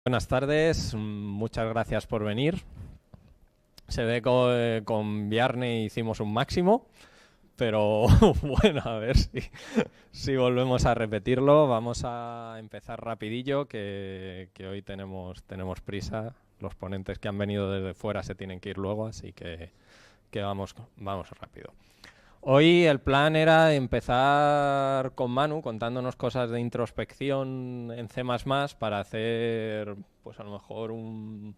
Buenas tardes, muchas gracias por venir. Se ve que con Bjarne hicimos un máximo, pero bueno, a ver si volvemos a repetirlo. Vamos a empezar rapidillo, que hoy tenemos prisa. Los ponentes que han venido desde fuera se tienen que ir luego, así que vamos rápido. Hoy el plan era empezar con Manu contándonos cosas de introspección en C++ para hacer, pues a lo mejor un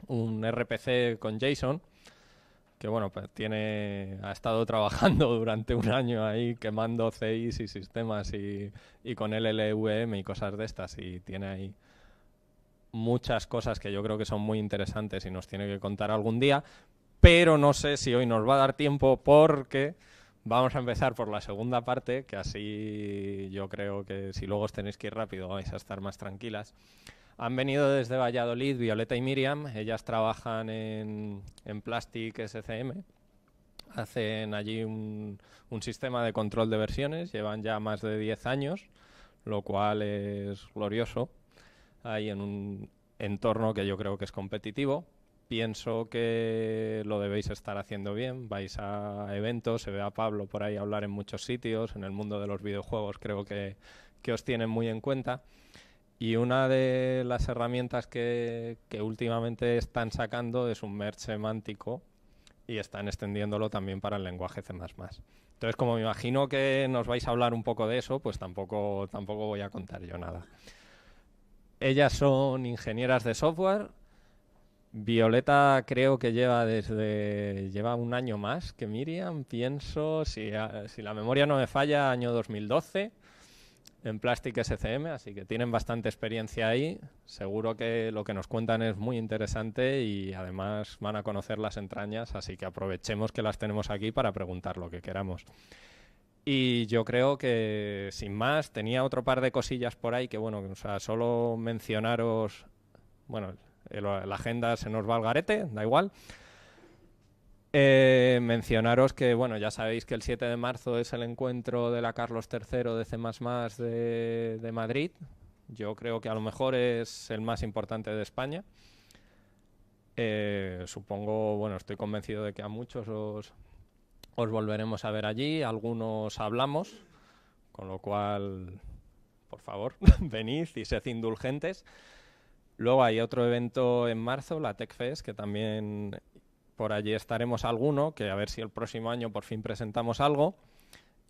RPC con JSON, que bueno, pues ha estado trabajando durante un año ahí quemando CIs y sistemas y con LLVM y cosas de estas, y tiene ahí muchas cosas que yo creo que son muy interesantes y nos tiene que contar algún día, pero no sé si hoy nos va a dar tiempo porque vamos a empezar por la segunda parte, que así yo creo que si luego os tenéis que ir rápido vais a estar más tranquilas. Han venido desde Valladolid Violeta y Miriam, ellas trabajan en Plastic SCM, hacen allí un sistema de control de versiones, llevan ya más de 10 años, lo cual es glorioso, ahí en un entorno que yo creo que es competitivo. Pienso que lo debéis estar haciendo bien, vais a eventos, se ve a Pablo por ahí hablar en muchos sitios, en el mundo de los videojuegos creo que os tienen muy en cuenta. Y una de las herramientas que últimamente están sacando es un merge semántico y están extendiéndolo también para el lenguaje C++. Entonces, como me imagino que nos vais a hablar un poco de eso, pues tampoco voy a contar yo nada. Ellas son ingenieras de software. Violeta creo que lleva un año más que Miriam, pienso, si la memoria no me falla, año 2012 en Plastic SCM, así que tienen bastante experiencia ahí. Seguro que lo que nos cuentan es muy interesante y además van a conocer las entrañas, así que aprovechemos que las tenemos aquí para preguntar lo que queramos. Y yo creo que, sin más, tenía otro par de cosillas por ahí que, bueno, o sea, solo mencionaros, bueno, la agenda se nos va al garete, da igual. Mencionaros que, bueno, ya sabéis que el 7 de marzo es el encuentro de la Carlos III de C++ de Madrid. Yo creo que a lo mejor es el más importante de España. Supongo, bueno, estoy convencido de que a muchos os volveremos a ver allí. Algunos hablamos, con lo cual, por favor, venid y sed indulgentes. Luego hay otro evento en marzo, la TechFest, que también por allí estaremos alguno, que a ver si el próximo año por fin presentamos algo.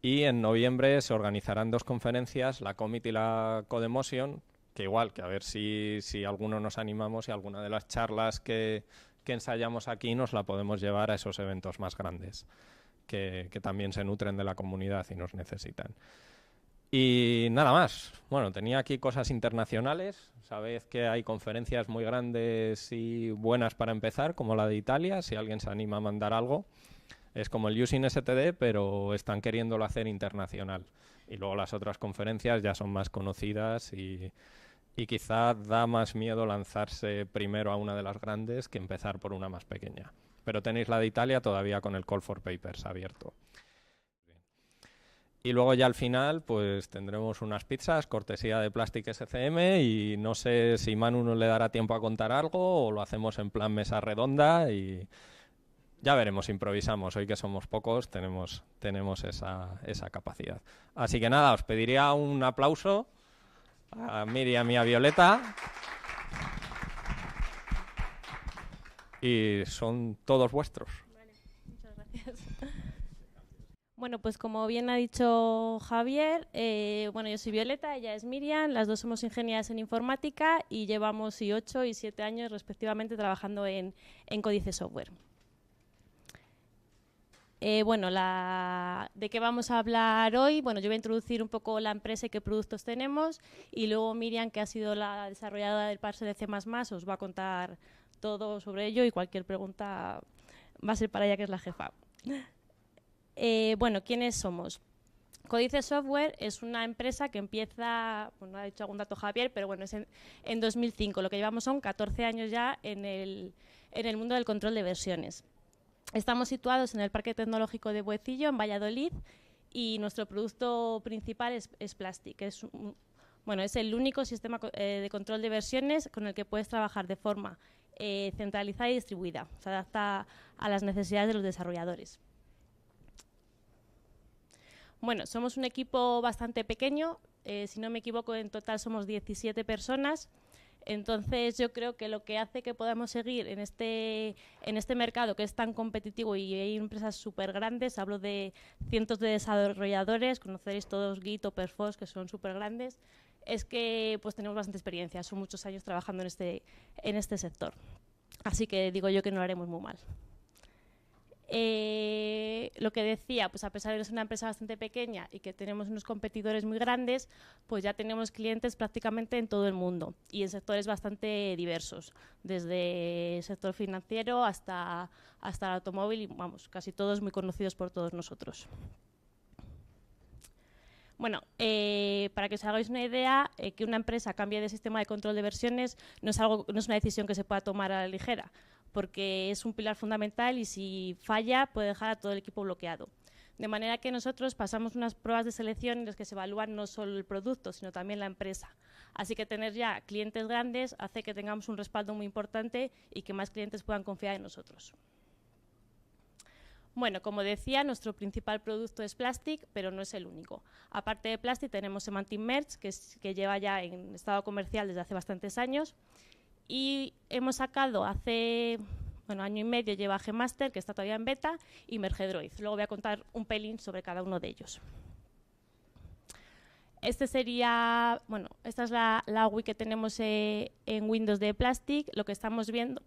Y en noviembre se organizarán dos conferencias, la Commit y la Codemotion, que igual, que a ver si alguno nos animamos y alguna de las charlas que ensayamos aquí nos la podemos llevar a esos eventos más grandes, que también se nutren de la comunidad y nos necesitan. Y nada más. Bueno, tenía aquí cosas internacionales. Sabéis que hay conferencias muy grandes y buenas para empezar, como la de Italia, si alguien se anima a mandar algo. Es como el Using STD, pero están queriéndolo hacer internacional. Y luego las otras conferencias ya son más conocidas y quizá da más miedo lanzarse primero a una de las grandes que empezar por una más pequeña. Pero tenéis la de Italia todavía con el Call for Papers abierto. Y luego ya al final pues tendremos unas pizzas, cortesía de Plastic SCM, y no sé si Manu nos le dará tiempo a contar algo o lo hacemos en plan mesa redonda y ya veremos, improvisamos. Hoy que somos pocos tenemos esa capacidad. Así que nada, os pediría un aplauso a Miriam y a Violeta. Y son todos vuestros. Vale, muchas gracias. Bueno, pues como bien ha dicho Javier, bueno, yo soy Violeta, ella es Miriam, las dos somos ingenieras en informática y llevamos 8 y 7 años respectivamente trabajando en Códice Software. Bueno, ¿de qué vamos a hablar hoy? Bueno, yo voy a introducir un poco la empresa y qué productos tenemos, y luego Miriam, que ha sido la desarrolladora del parse de C++, os va a contar todo sobre ello, y cualquier pregunta va a ser para ella, que es la jefa. Bueno, ¿quiénes somos? Códice Software es una empresa que empieza, bueno, ha dicho algún dato Javier, pero bueno, es en 2005. Lo que llevamos son 14 años ya en el mundo del control de versiones. Estamos situados en el Parque Tecnológico de Buecillo, en Valladolid, y nuestro producto principal es Plastic, que es Bueno, es el único sistema de control de versiones con el que puedes trabajar de forma centralizada y distribuida. Se adapta a las necesidades de los desarrolladores. Bueno, somos un equipo bastante pequeño. Si no me equivoco, en total somos 17 personas. Entonces, yo creo que lo que hace que podamos seguir en este mercado que es tan competitivo y hay empresas súper grandes, hablo de cientos de desarrolladores, conoceréis todos Git o Perforce, que son súper grandes, es que pues tenemos bastante experiencia, son muchos años trabajando en este sector. Así que digo yo que no lo haremos muy mal. Lo que decía, pues a pesar de ser una empresa bastante pequeña y que tenemos unos competidores muy grandes, pues ya tenemos clientes prácticamente en todo el mundo y en sectores bastante diversos, desde el sector financiero hasta el automóvil y vamos, casi todos muy conocidos por todos nosotros. Bueno, para que os hagáis una idea, que una empresa cambie de sistema de control de versiones no es una decisión que se pueda tomar a la ligera, porque es un pilar fundamental y si falla puede dejar a todo el equipo bloqueado. De manera que nosotros pasamos unas pruebas de selección en las que se evalúan no solo el producto, sino también la empresa. Así que tener ya clientes grandes hace que tengamos un respaldo muy importante y que más clientes puedan confiar en nosotros. Bueno, como decía, nuestro principal producto es Plastic, pero no es el único. Aparte de Plastic tenemos Semantic Merge, que lleva ya en estado comercial desde hace bastantes años. Y hemos sacado hace año y medio lleva Gmaster, que está todavía en beta, y Mergedroid. Luego voy a contar un pelín sobre cada uno de ellos. Esta es la GUI que tenemos en Windows de Plastic. Lo que estamos viendo,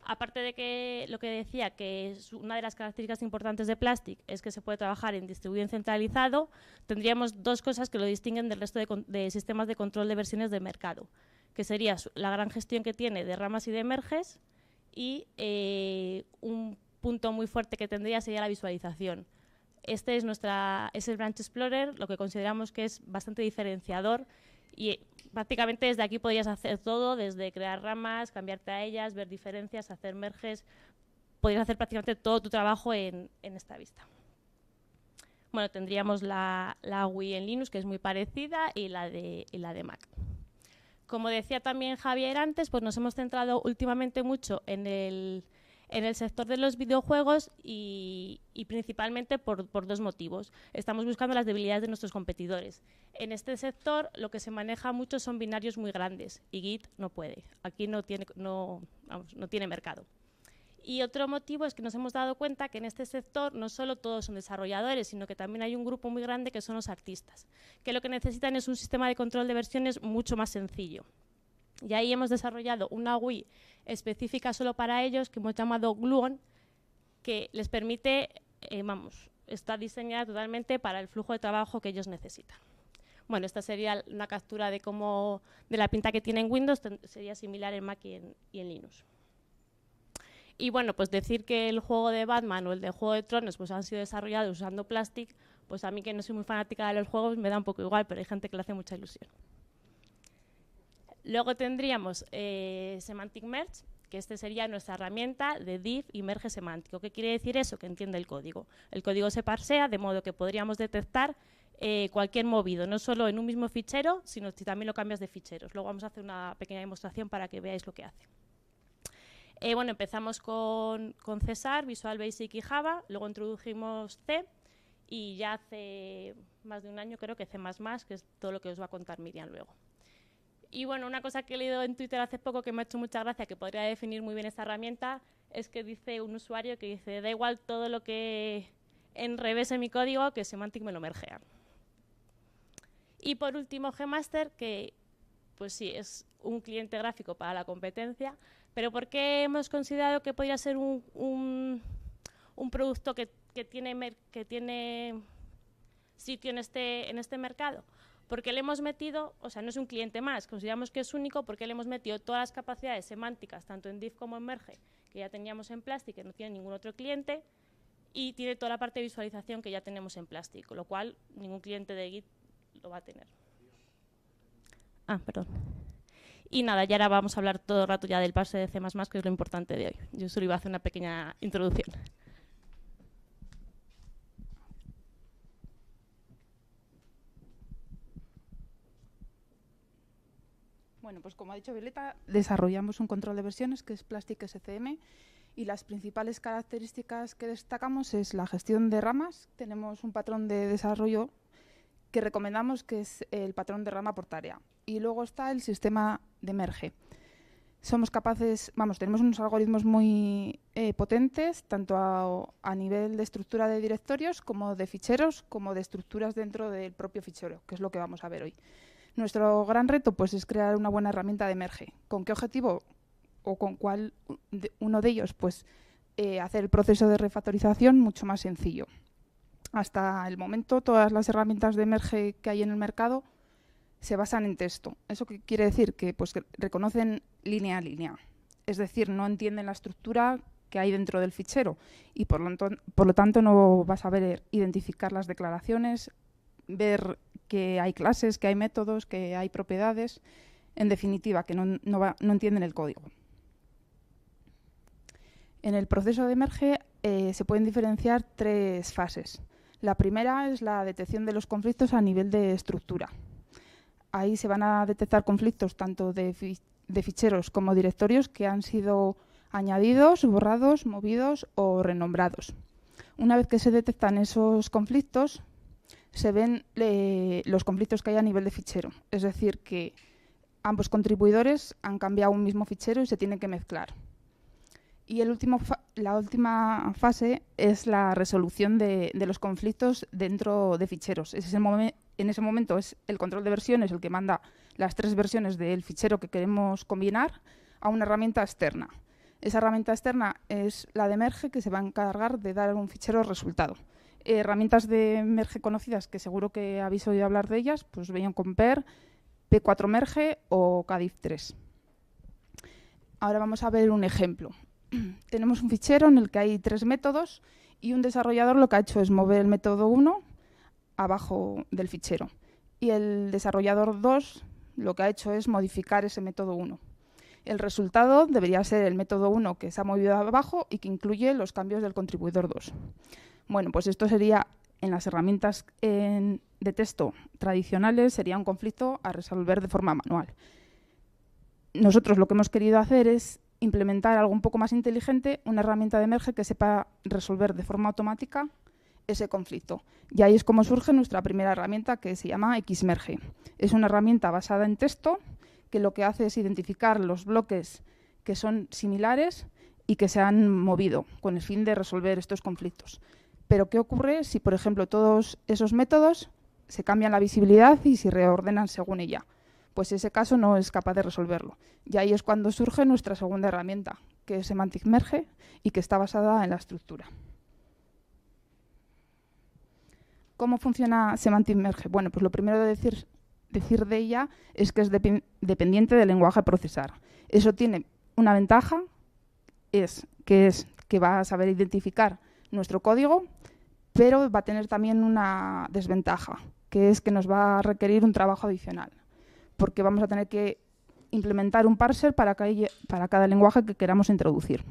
aparte de que lo que decía, que es una de las características importantes de Plastic es que se puede trabajar en distribuido centralizado, tendríamos dos cosas que lo distinguen del resto de sistemas de control de versiones de mercado, que sería la gran gestión que tiene de ramas y de merges y un punto muy fuerte que tendría sería la visualización. Este es el Branch Explorer, lo que consideramos que es bastante diferenciador y prácticamente desde aquí podrías hacer todo, desde crear ramas, cambiarte a ellas, ver diferencias, hacer merges, podrías hacer prácticamente todo tu trabajo en esta vista. Bueno, tendríamos la GUI en Linux, que es muy parecida, y la de Mac. Como decía también Javier antes, pues nos hemos centrado últimamente mucho en el sector de los videojuegos y principalmente por dos motivos. Estamos buscando las debilidades de nuestros competidores. En este sector lo que se maneja mucho son binarios muy grandes y Git no puede. Aquí no tiene mercado. Y otro motivo es que nos hemos dado cuenta que en este sector no solo todos son desarrolladores, sino que también hay un grupo muy grande que son los artistas, que lo que necesitan es un sistema de control de versiones mucho más sencillo. Y ahí hemos desarrollado una GUI específica solo para ellos, que hemos llamado Gluon, que les permite, está diseñada totalmente para el flujo de trabajo que ellos necesitan. Bueno, esta sería una captura de la pinta que tiene en Windows, sería similar en Mac y en Linux. Y bueno, pues decir que el juego de Batman o el de Juego de Tronos pues han sido desarrollados usando Plastic, pues a mí que no soy muy fanática de los juegos me da un poco igual, pero hay gente que le hace mucha ilusión. Luego tendríamos Semantic Merge, que sería nuestra herramienta de div y merge semántico. ¿Qué quiere decir eso? Que entiende el código. El código se parsea, de modo que podríamos detectar cualquier movido, no solo en un mismo fichero, sino si también lo cambias de ficheros. Luego vamos a hacer una pequeña demostración para que veáis lo que hace. Empezamos con Cesar, Visual Basic y Java, luego introdujimos C y ya hace más de un año creo que C++, que es todo lo que os va a contar Miriam luego. Y bueno, una cosa que he leído en Twitter hace poco que me ha hecho mucha gracia, que podría definir muy bien esta herramienta, es que dice un usuario que dice, da igual todo lo que enrevese mi código, que Semantic me lo mergea. Y por último Gmaster, que pues sí, es un cliente gráfico para la competencia, pero ¿por qué hemos considerado que podría ser un producto que tiene sitio en este mercado? Porque le hemos metido, no es un cliente más, consideramos que es único porque le hemos metido todas las capacidades semánticas, tanto en div como en merge, que ya teníamos en Plastic, que no tiene ningún otro cliente, y tiene toda la parte de visualización que ya tenemos en Plastic, con lo cual ningún cliente de Git lo va a tener. Perdón. Y nada, ya ahora vamos a hablar todo el rato ya del parse de C++, que es lo importante de hoy. Yo solo iba a hacer una pequeña introducción. Bueno, pues como ha dicho Violeta, desarrollamos un control de versiones que es Plastic SCM y las principales características que destacamos es la gestión de ramas. Tenemos un patrón de desarrollo que recomendamos, que es el patrón de rama por tarea. Y luego está el sistema de merge. Somos capaces, tenemos unos algoritmos muy potentes, tanto a nivel de estructura de directorios como de ficheros, como de estructuras dentro del propio fichero, que es lo que vamos a ver hoy. Nuestro gran reto pues, es crear una buena herramienta de merge. ¿Con qué objetivo o con cuál uno de ellos? Pues hacer el proceso de refactorización mucho más sencillo. Hasta el momento, todas las herramientas de merge que hay en el mercado se basan en texto. ¿Eso qué quiere decir? Que reconocen línea a línea. Es decir, no entienden la estructura que hay dentro del fichero y por lo tanto no vas a ver identificar las declaraciones, ver que hay clases, que hay métodos, que hay propiedades. En definitiva, que no entienden el código. En el proceso de merge se pueden diferenciar 3 fases. La primera es la detección de los conflictos a nivel de estructura. Ahí se van a detectar conflictos tanto de ficheros como directorios que han sido añadidos, borrados, movidos o renombrados. Una vez que se detectan esos conflictos, se ven los conflictos que hay a nivel de fichero. Es decir, que ambos contribuidores han cambiado un mismo fichero y se tienen que mezclar. Y la última fase es la resolución de los conflictos dentro de ficheros. En ese momento es el control de versiones el que manda las 3 versiones del fichero que queremos combinar a una herramienta externa. Esa herramienta externa es la de merge, que se va a encargar de dar un fichero resultado. Herramientas de merge conocidas, que seguro que habéis oído hablar de ellas, pues Beyond Compare, P4 Merge o Cadif 3. Ahora vamos a ver un ejemplo. Tenemos un fichero en el que hay 3 métodos y un desarrollador lo que ha hecho es mover el método 1 abajo del fichero. Y el desarrollador 2 lo que ha hecho es modificar ese método 1. El resultado debería ser el método 1 que se ha movido abajo y que incluye los cambios del contribuidor 2. Bueno, pues esto sería, en las herramientas de texto tradicionales, sería un conflicto a resolver de forma manual. Nosotros lo que hemos querido hacer es implementar algo un poco más inteligente, una herramienta de merge que sepa resolver de forma automática ese conflicto. Y ahí es como surge nuestra primera herramienta, que se llama Xmerge. Es una herramienta basada en texto que lo que hace es identificar los bloques que son similares y que se han movido con el fin de resolver estos conflictos. Pero ¿qué ocurre si, por ejemplo, todos esos métodos se cambian la visibilidad y se reordenan según ella? Pues ese caso no es capaz de resolverlo. Y ahí es cuando surge nuestra segunda herramienta, que es Semantic Merge y que está basada en la estructura. ¿Cómo funciona Semantic Merge? Bueno, pues lo primero de decir de ella es que es dependiente del lenguaje a procesar. Eso tiene una ventaja, es que va a saber identificar nuestro código, pero va a tener también una desventaja, que es que nos va a requerir un trabajo adicional, porque vamos a tener que implementar un parser para cada lenguaje que queramos introducir.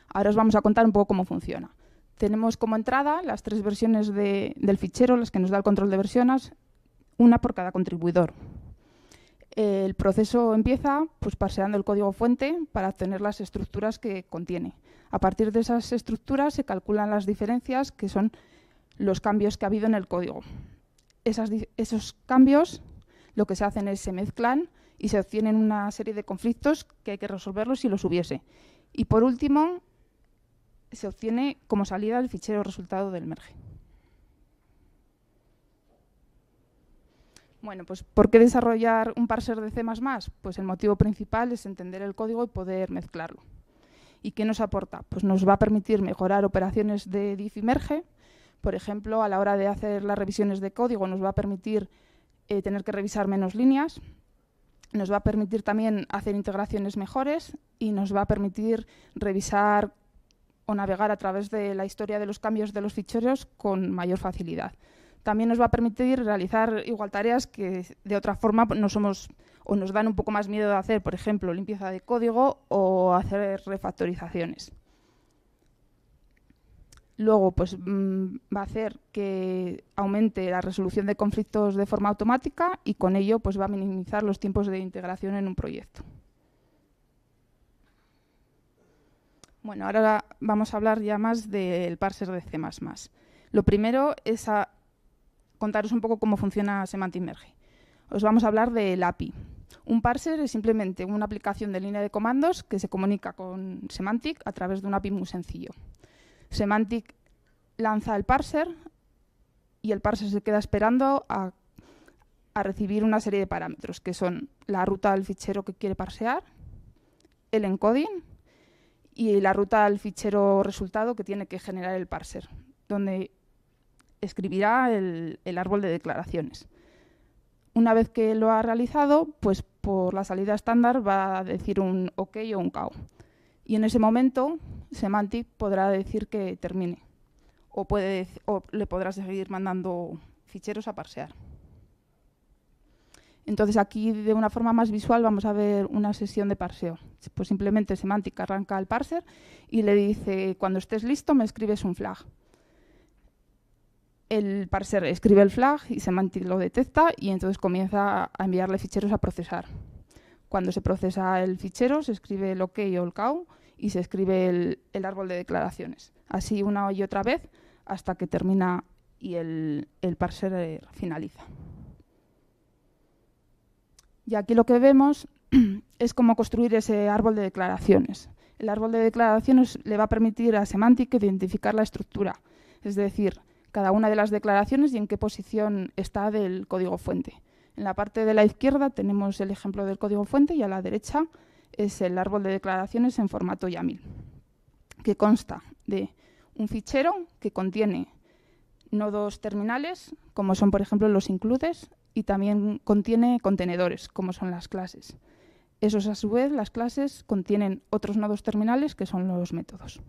Ahora os vamos a contar un poco cómo funciona. Tenemos como entrada las 3 versiones del fichero, las que nos da el control de versiones, una por cada contribuidor. El proceso empieza pues, parseando el código fuente para obtener las estructuras que contiene. A partir de esas estructuras se calculan las diferencias, que son los cambios que ha habido en el código. Esos cambios lo que se hacen es se mezclan y se obtienen una serie de conflictos que hay que resolverlos si los hubiese. Y por último, se obtiene como salida el fichero resultado del merge. Bueno, pues ¿por qué desarrollar un parser de C++? Pues el motivo principal es entender el código y poder mezclarlo. ¿Y qué nos aporta? Pues nos va a permitir mejorar operaciones de diff y merge. Por ejemplo, a la hora de hacer las revisiones de código nos va a permitir tener que revisar menos líneas. Nos va a permitir también hacer integraciones mejores y nos va a permitir revisar o navegar a través de la historia de los cambios de los ficheros con mayor facilidad. También nos va a permitir realizar igual tareas que de otra forma no somos o nos dan un poco más miedo de hacer, por ejemplo, limpieza de código o hacer refactorizaciones. Luego, pues va a hacer que aumente la resolución de conflictos de forma automática y con ello pues va a minimizar los tiempos de integración en un proyecto. Bueno, ahora vamos a hablar ya más del parser de C++. Lo primero es contaros un poco cómo funciona Semantic Merge. Os vamos a hablar del API. Un parser es simplemente una aplicación de línea de comandos que se comunica con Semantic a través de un API muy sencillo. Semantic lanza el parser y el parser se queda esperando a recibir una serie de parámetros, que son la ruta del fichero que quiere parsear, el encoding y la ruta al fichero resultado que tiene que generar el parser, donde escribirá el árbol de declaraciones. Una vez que lo ha realizado, pues por la salida estándar va a decir un OK o un CAO. Y en ese momento, Semantic podrá decir que termine. O le podrá seguir mandando ficheros a parsear. Entonces aquí, de una forma más visual, vamos a ver una sesión de parseo. Pues simplemente Semantic arranca el parser y le dice, cuando estés listo, me escribes un flag. El parser escribe el flag y Semantic lo detecta y entonces comienza a enviarle ficheros a procesar. Cuando se procesa el fichero, se escribe el OK o el CAO y se escribe el árbol de declaraciones. Así una y otra vez hasta que termina y el parser finaliza. Y aquí lo que vemos es cómo construir ese árbol de declaraciones. El árbol de declaraciones le va a permitir a Semantic identificar la estructura, es decir, cada una de las declaraciones y en qué posición está del código fuente. En la parte de la izquierda tenemos el ejemplo del código fuente y a la derecha es el árbol de declaraciones en formato YAML, que consta de un fichero que contiene nodos terminales, como son por ejemplo los includes, y también contiene contenedores, como son las clases. Esos a su vez, las clases contienen otros nodos terminales que son los métodos.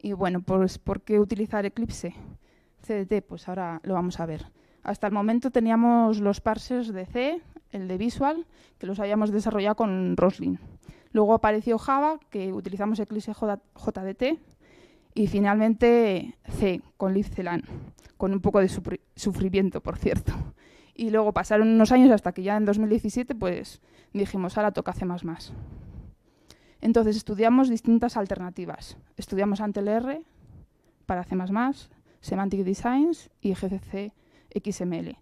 Y bueno, pues ¿por qué utilizar Eclipse CDT? Pues ahora lo vamos a ver. Hasta el momento teníamos los parsers de C, el de Visual, que los habíamos desarrollado con Roslyn. Luego apareció Java, que utilizamos Eclipse JDT, y finalmente C, con libcelan, con un poco de sufrimiento, por cierto. Y luego pasaron unos años hasta que ya en 2017 pues dijimos, ahora toca C++. Entonces estudiamos distintas alternativas. Estudiamos AntelR para C++, Semantic Designs y GCC XML.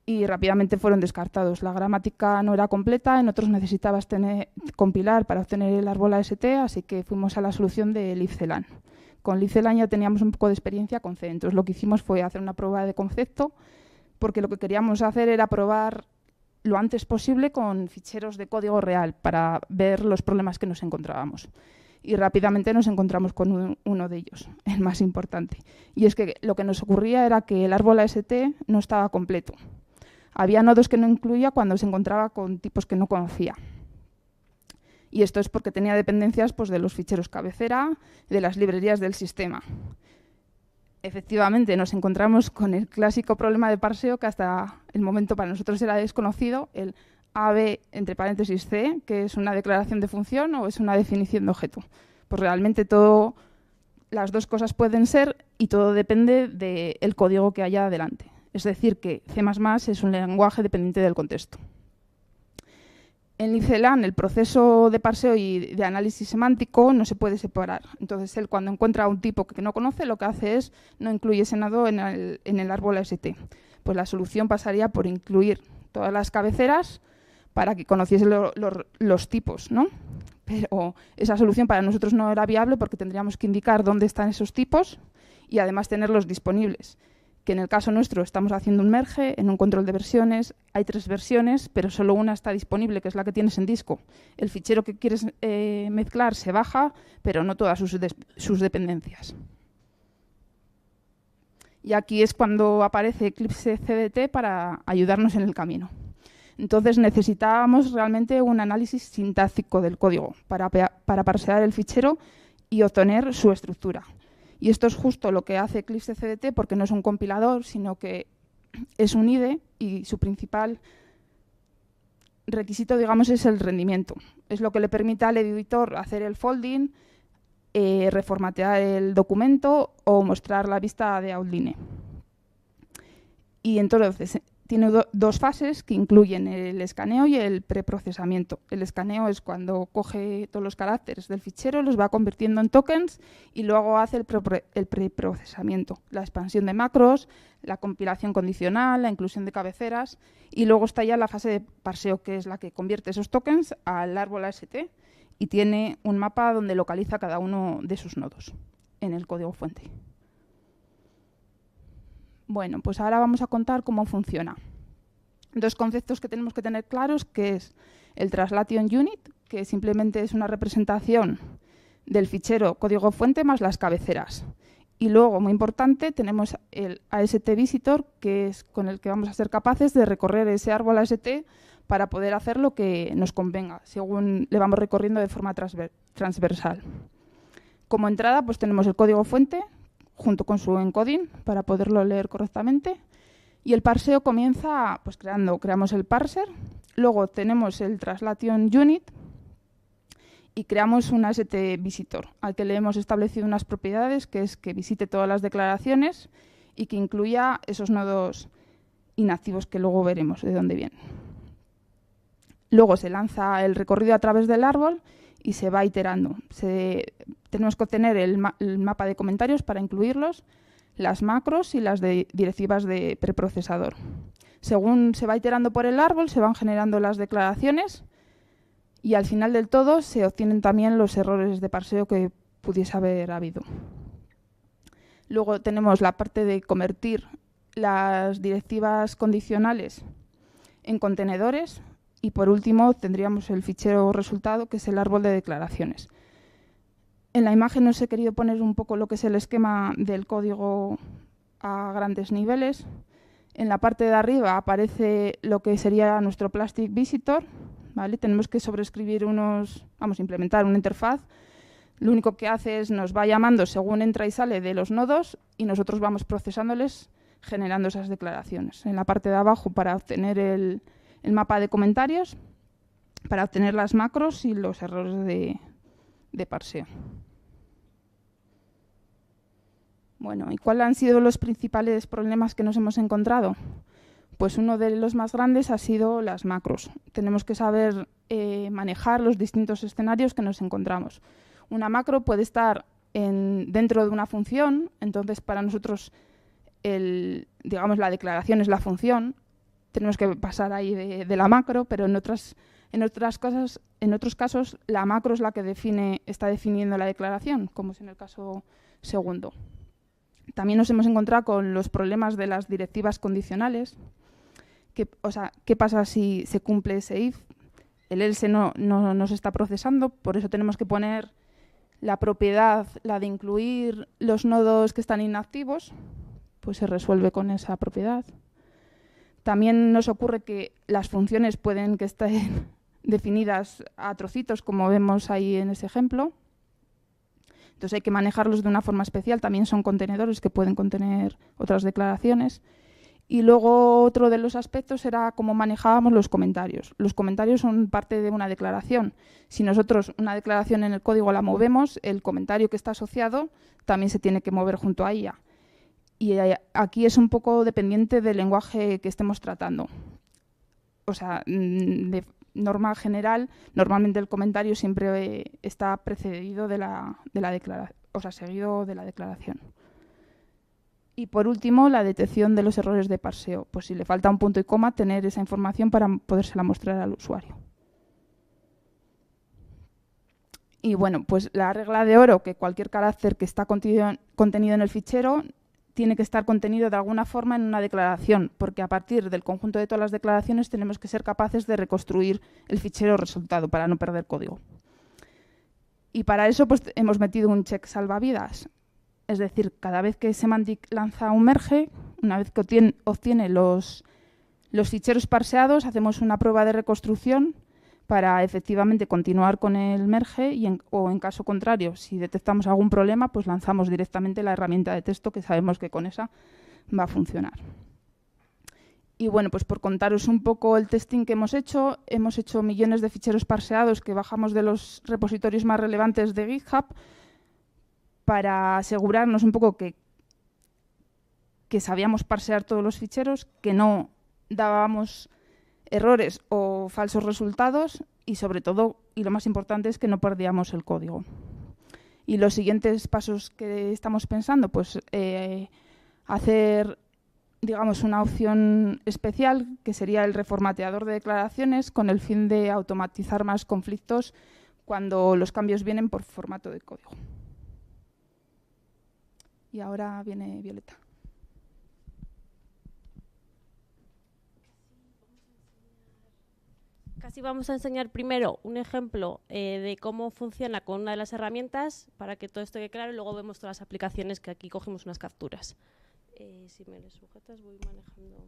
Y rápidamente fueron descartados. La gramática no era completa, en otros necesitabas compilar para obtener el árbol AST, así que fuimos a la solución de libcelan. Con libcelan ya teníamos un poco de experiencia con C, entonces lo que hicimos fue hacer una prueba de concepto, porque lo que queríamos hacer era probar lo antes posible con ficheros de código real para ver los problemas que nos encontrábamos. Y rápidamente nos encontramos con uno de ellos, el más importante. Y es que lo que nos ocurría era que el árbol AST no estaba completo. Había nodos que no incluía cuando se encontraba con tipos que no conocía. Y esto es porque tenía dependencias pues, de los ficheros cabecera, de las librerías del sistema. Efectivamente, nos encontramos con el clásico problema de parseo que hasta el momento para nosotros era desconocido, el AB entre paréntesis C, que es una declaración de función o es una definición de objeto. Pues realmente las dos cosas pueden ser y todo depende del código que haya delante. Es decir, que C++ es un lenguaje dependiente del contexto. En libcelan, el proceso de parseo y de análisis semántico no se puede separar. Entonces, él cuando encuentra un tipo que no conoce, lo que hace es no incluye ese nodo en el árbol AST. Pues la solución pasaría por incluir todas las cabeceras para que conociese los tipos, ¿no? Pero esa solución para nosotros no era viable porque tendríamos que indicar dónde están esos tipos y además tenerlos disponibles. Que en el caso nuestro estamos haciendo un merge en un control de versiones, hay 3 versiones, pero solo una está disponible, que es la que tienes en disco. El fichero que quieres mezclar se baja, pero no todas sus dependencias. Y aquí es cuando aparece Eclipse CDT para ayudarnos en el camino. Entonces necesitábamos realmente un análisis sintáctico del código para parsear el fichero y obtener su estructura. Y esto es justo lo que hace Eclipse CDT porque no es un compilador, sino que es un IDE y su principal requisito, digamos, es el rendimiento. Es lo que le permite al editor hacer el folding, reformatear el documento o mostrar la vista de Outline. Y entonces tiene dos fases que incluyen el escaneo y el preprocesamiento. El escaneo es cuando coge todos los caracteres del fichero, los va convirtiendo en tokens y luego hace el preprocesamiento, la expansión de macros, la compilación condicional, la inclusión de cabeceras, y luego está ya la fase de parseo, que es la que convierte esos tokens al árbol AST y tiene un mapa donde localiza cada uno de sus nodos en el código fuente. Bueno, pues ahora vamos a contar cómo funciona. Dos conceptos que tenemos que tener claros, que es el Translation Unit, que simplemente es una representación del fichero código fuente más las cabeceras. Y luego, muy importante, tenemos el AST Visitor, que es con el que vamos a ser capaces de recorrer ese árbol AST para poder hacer lo que nos convenga, según le vamos recorriendo de forma transversal. Como entrada, pues tenemos el código fuente, junto con su encoding para poderlo leer correctamente. Y el parseo comienza pues creamos el parser, luego tenemos el Translation Unit y creamos un AST Visitor, al que le hemos establecido unas propiedades, que es que visite todas las declaraciones y que incluya esos nodos inactivos que luego veremos de dónde vienen. Luego se lanza el recorrido a través del árbol y se va iterando. Tenemos que obtener el mapa de comentarios para incluirlos, las macros y las directivas de preprocesador. Según se va iterando por el árbol, se van generando las declaraciones y al final del todo se obtienen también los errores de parseo que pudiese haber habido. Luego tenemos la parte de convertir las directivas condicionales en contenedores. Y por último tendríamos el fichero resultado, que es el árbol de declaraciones. En la imagen os he querido poner un poco lo que es el esquema del código a grandes niveles. En la parte de arriba aparece lo que sería nuestro Plastic Visitor, ¿vale? Tenemos que sobreescribir implementar una interfaz. Lo único que hace es nos va llamando según entra y sale de los nodos y nosotros vamos procesándoles, generando esas declaraciones. En la parte de abajo, para obtener el mapa de comentarios, para obtener las macros y los errores de parseo. Bueno, ¿y cuáles han sido los principales problemas que nos hemos encontrado? Pues uno de los más grandes ha sido las macros. Tenemos que saber manejar los distintos escenarios que nos encontramos. Una macro puede estar dentro de una función, entonces para nosotros la declaración es la función. Tenemos que pasar ahí de la macro, pero en otros casos la macro es la que está definiendo la declaración, como es en el caso segundo. También nos hemos encontrado con los problemas de las directivas condicionales. ¿Qué pasa si se cumple ese if? El else no se está procesando, por eso tenemos que poner la propiedad, la de incluir los nodos que están inactivos, pues se resuelve con esa propiedad. También nos ocurre que las funciones pueden que estén definidas a trocitos, como vemos ahí en ese ejemplo. Entonces hay que manejarlos de una forma especial. También son contenedores que pueden contener otras declaraciones. Y luego otro de los aspectos era cómo manejábamos los comentarios. Los comentarios son parte de una declaración. Si nosotros una declaración en el código la movemos, el comentario que está asociado también se tiene que mover junto a ella. Y aquí es un poco dependiente del lenguaje que estemos tratando. O sea, de norma general, normalmente el comentario siempre está precedido de la declaración, o sea, seguido de la declaración. Y por último, la detección de los errores de parseo. Pues si le falta un punto y coma, tener esa información para podérsela mostrar al usuario. Y bueno, pues la regla de oro, que cualquier carácter que está contenido en el fichero tiene que estar contenido de alguna forma en una declaración, porque a partir del conjunto de todas las declaraciones tenemos que ser capaces de reconstruir el fichero resultado para no perder código. Y para eso pues hemos metido un check salvavidas. Es decir, cada vez que Semantic lanza un merge, una vez que obtiene los ficheros parseados, hacemos una prueba de reconstrucción para efectivamente continuar con el merge o en caso contrario, si detectamos algún problema, pues lanzamos directamente la herramienta de texto que sabemos que con esa va a funcionar. Y bueno, pues por contaros un poco el testing que hemos hecho millones de ficheros parseados que bajamos de los repositorios más relevantes de GitHub, para asegurarnos un poco que sabíamos parsear todos los ficheros, que no dábamos errores o falsos resultados y sobre todo, y lo más importante, es que no perdíamos el código. Y los siguientes pasos que estamos pensando, pues hacer, digamos, una opción especial que sería el reformateador de declaraciones con el fin de automatizar más conflictos cuando los cambios vienen por formato de código. Y ahora viene Violeta. Casi vamos a enseñar primero un ejemplo de cómo funciona con una de las herramientas para que todo esto quede claro y luego vemos todas las aplicaciones que aquí cogemos unas capturas. Si me lo sujetas voy manejando.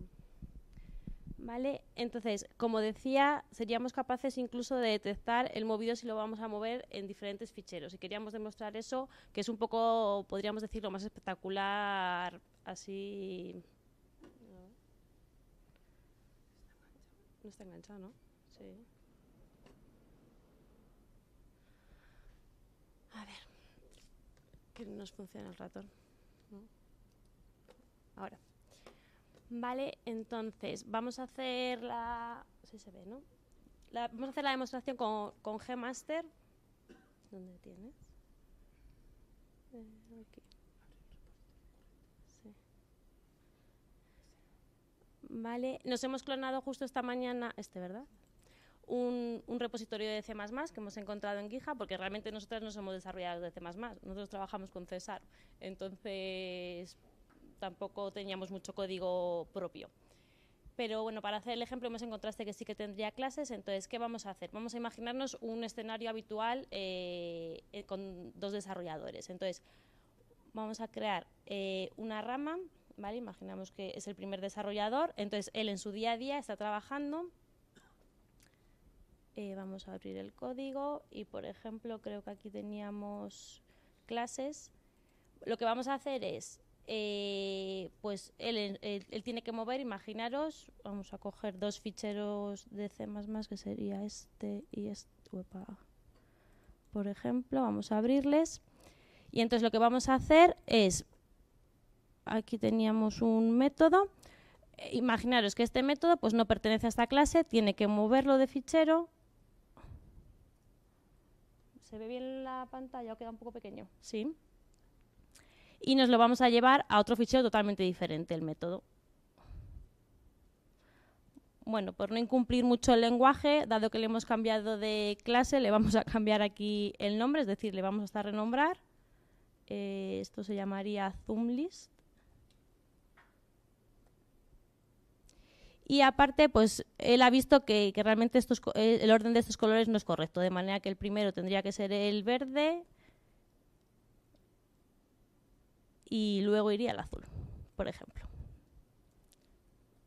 Vale, entonces, como decía, seríamos capaces incluso de detectar el movido si lo vamos a mover en diferentes ficheros. Y queríamos demostrar eso, que es un poco, podríamos decir, lo más espectacular, así. No está enganchado, ¿no? Sí. A ver, que no nos funciona el ratón, ¿no? Ahora. Vale, entonces, vamos a hacer la... Sí se ve, ¿no? Vamos a hacer la demostración con Gmaster. ¿Dónde tienes? Aquí. Sí. Vale, nos hemos clonado justo esta mañana, ¿verdad? Un repositorio de C++ que hemos encontrado en GitHub, porque realmente nosotros no somos desarrolladores de C++, nosotros trabajamos con César, entonces tampoco teníamos mucho código propio. Pero bueno, para hacer el ejemplo hemos encontrado que sí que tendría clases, entonces ¿qué vamos a hacer? Vamos a imaginarnos un escenario habitual con dos desarrolladores. Entonces vamos a crear una rama, ¿vale? Imaginamos que es el primer desarrollador, entonces él en su día a día está trabajando. Vamos a abrir el código y, por ejemplo, creo que aquí teníamos clases. Lo que vamos a hacer es, pues él tiene que mover, imaginaros, vamos a coger dos ficheros de C++, que sería este y este. Uepa. Por ejemplo, vamos a abrirles. Y entonces lo que vamos a hacer es, aquí teníamos un método. Imaginaros que este método pues no pertenece a esta clase, tiene que moverlo de fichero. ¿Se ve bien la pantalla o queda un poco pequeño? Sí. Y nos lo vamos a llevar a otro fichero totalmente diferente, el método. Bueno, por no incumplir mucho el lenguaje, dado que le hemos cambiado de clase, le vamos a cambiar aquí el nombre, es decir, le vamos a renombrar. Esto se llamaría zoomlist. Y aparte, pues él ha visto que realmente el orden de estos colores no es correcto, de manera que el primero tendría que ser el verde y luego iría el azul, por ejemplo.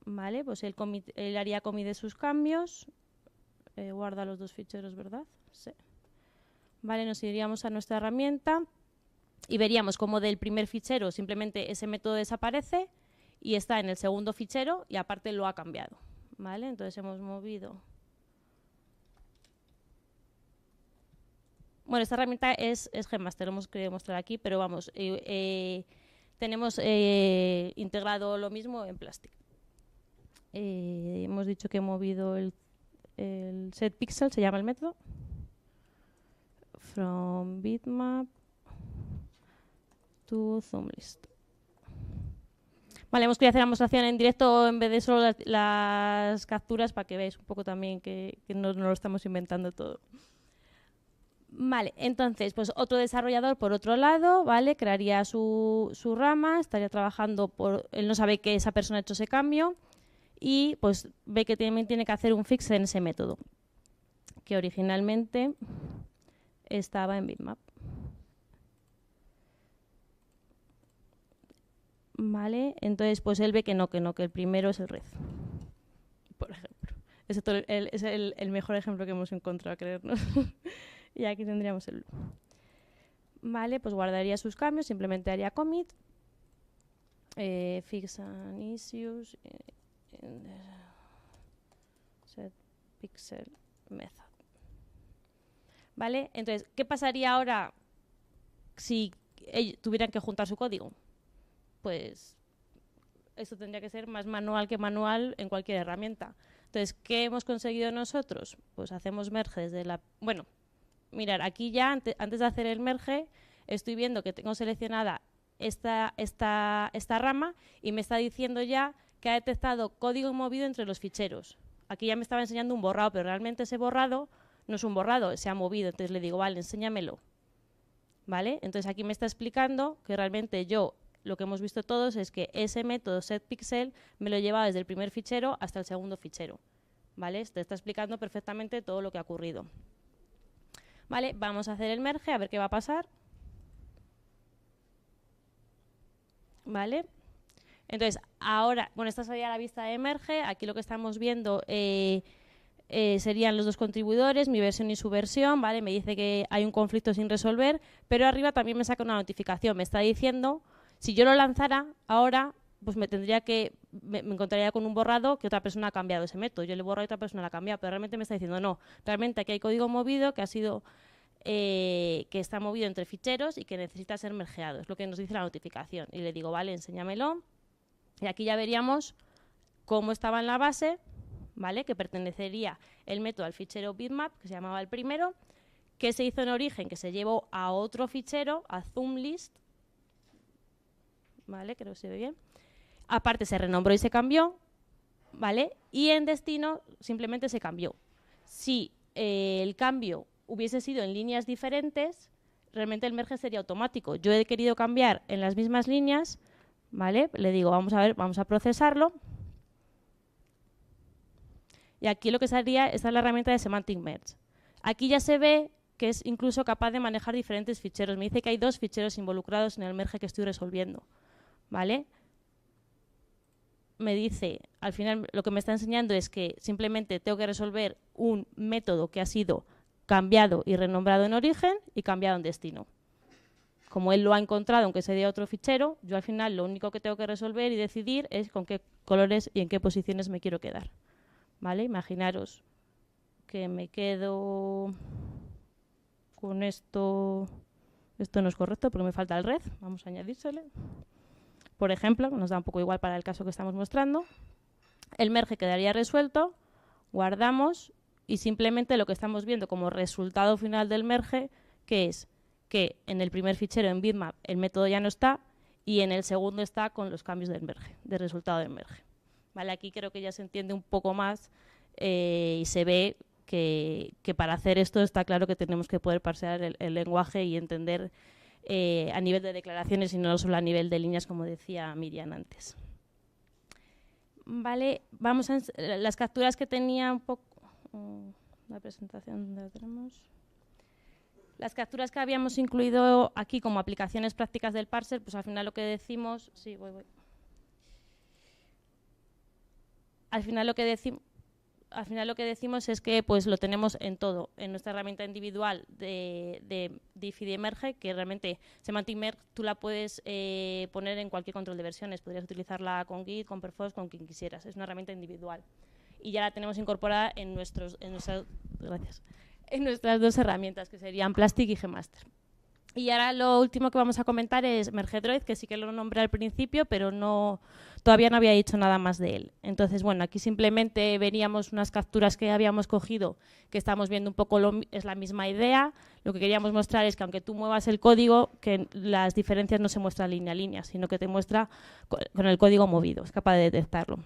Vale, pues él haría commit de sus cambios, guarda los dos ficheros, ¿verdad? Sí. Vale, nos iríamos a nuestra herramienta y veríamos cómo del primer fichero simplemente ese método desaparece y está en el segundo fichero y aparte lo ha cambiado, ¿vale? Entonces hemos movido. Bueno, esta herramienta es Gmaster, lo hemos querido mostrar aquí, pero vamos, tenemos integrado lo mismo en Plastic. Hemos dicho que he movido el setPixel, se llama el método, from bitmap to zoomlist. Vale, hemos querido hacer la demostración en directo en vez de solo las capturas para que veáis un poco también que no lo estamos inventando todo. Vale, entonces, pues otro desarrollador por otro lado, ¿vale? Crearía su rama, estaría trabajando él no sabe que esa persona ha hecho ese cambio y pues ve que también tiene que hacer un fix en ese método, que originalmente estaba en bitmap. Vale, entonces pues él ve que el primero es el red, por ejemplo. Es el mejor ejemplo que hemos encontrado, a creernos. Y aquí tendríamos el blue. Vale, pues guardaría sus cambios, simplemente haría commit, fix and issues, set pixel method. Vale, entonces, ¿qué pasaría ahora si tuvieran que juntar su código. Pues esto tendría que ser más manual que manual en cualquier herramienta. Entonces, ¿qué hemos conseguido nosotros? Pues hacemos merge desde la... Bueno, mirar, aquí ya antes de hacer el merge estoy viendo que tengo seleccionada esta rama y me está diciendo ya que ha detectado código movido entre los ficheros. Aquí ya me estaba enseñando un borrado, pero realmente ese borrado no es un borrado, se ha movido. Entonces le digo, vale, enséñamelo. ¿Vale? Entonces aquí me está explicando que realmente lo que hemos visto todos es que ese método setPixel me lo lleva desde el primer fichero hasta el segundo fichero. ¿Vale? Te está explicando perfectamente todo lo que ha ocurrido. Vale, vamos a hacer el merge, a ver qué va a pasar. ¿Vale? Entonces, ahora, bueno, esta sería la vista de merge. Aquí lo que estamos viendo serían los dos contribuidores, mi versión y su versión, ¿vale? Me dice que hay un conflicto sin resolver, pero arriba también me saca una notificación. Me está diciendo, si yo lo lanzara ahora, pues me encontraría con un borrado que otra persona ha cambiado ese método. Yo le borro y otra persona lo ha cambiado, pero realmente me está diciendo, no, realmente aquí hay código movido que ha sido... que está movido entre ficheros y que necesita ser mergeado. Es lo que nos dice la notificación. Y le digo, vale, enséñamelo. Y aquí ya veríamos cómo estaba en la base, ¿vale? Que pertenecería el método al fichero bitmap, que se llamaba el primero, que se hizo en origen, que se llevó a otro fichero, a zoomlist, ¿vale? Creo que se ve bien. Aparte se renombró y se cambió, ¿vale? Y en destino simplemente se cambió. Si el cambio hubiese sido en líneas diferentes, realmente el merge sería automático. Yo he querido cambiar en las mismas líneas, ¿vale? Le digo, vamos a ver, vamos a procesarlo. Y aquí lo que sería, esta es la herramienta de Semantic Merge. Aquí ya se ve que es incluso capaz de manejar diferentes ficheros. Me dice que hay 2 ficheros involucrados en el merge que estoy resolviendo, ¿vale? Me dice, al final lo que me está enseñando es que simplemente tengo que resolver un método que ha sido cambiado y renombrado en origen y cambiado en destino. Como él lo ha encontrado, aunque se dé otro fichero, yo al final lo único que tengo que resolver y decidir es con qué colores y en qué posiciones me quiero quedar. ¿Vale? Imaginaros que me quedo con esto. Esto no es correcto porque me falta el red. Vamos a añadírsele. Por ejemplo, nos da un poco igual para el caso que estamos mostrando. El merge quedaría resuelto. Guardamos. Y simplemente lo que estamos viendo como resultado final del merge, que es que en el primer fichero en bitmap el método ya no está y en el segundo está con los cambios del merge, del resultado del merge. ¿Vale? Aquí creo que ya se entiende un poco más y se ve que para hacer esto está claro que tenemos que poder parsear el lenguaje y entender a nivel de declaraciones y no solo a nivel de líneas, como decía Miriam antes. Vale, vamos a las capturas que tenía un poco... La presentación la tenemos. Las capturas que habíamos incluido aquí como aplicaciones prácticas del parser, pues al final lo que decimos... Sí, voy. Al final lo que decimos es que pues lo tenemos en todo, en nuestra herramienta individual de diff y de merge, que realmente Semantic Merge tú la puedes poner en cualquier control de versiones. Podrías utilizarla con Git, con Perforce, con quien quisieras. Es una herramienta individual. Y ya la tenemos incorporada en nuestras 2 herramientas, que serían Plastic y Gmaster. Y ahora lo último que vamos a comentar es MergeDroid, que sí que lo nombré al principio, pero todavía no había dicho nada más de él. Entonces, bueno, aquí simplemente veríamos unas capturas que habíamos cogido, que estamos viendo un poco, es la misma idea. Lo que queríamos mostrar es que aunque tú muevas el código, que las diferencias no se muestran línea a línea, sino que te muestra con el código movido, es capaz de detectarlo.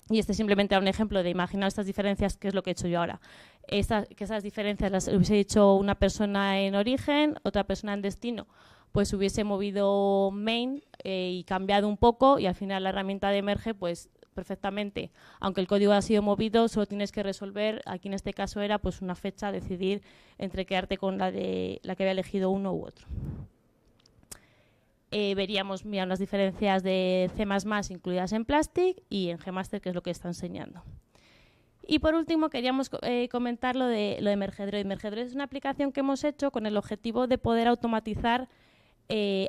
Y este simplemente era un ejemplo de imaginar estas diferencias, que es lo que he hecho yo ahora. Que esas diferencias las hubiese hecho una persona en origen, otra persona en destino, pues hubiese movido main y cambiado un poco, y al final la herramienta de merge, pues perfectamente, aunque el código ha sido movido, solo tienes que resolver, aquí en este caso era pues una fecha, decidir entre quedarte con la que había elegido uno u otro. Veríamos unas diferencias de C++ incluidas en Plastic y en Gmaster, que es lo que está enseñando. Y por último queríamos comentar lo de MergeDroid. MergeDroid es una aplicación que hemos hecho con el objetivo de poder automatizar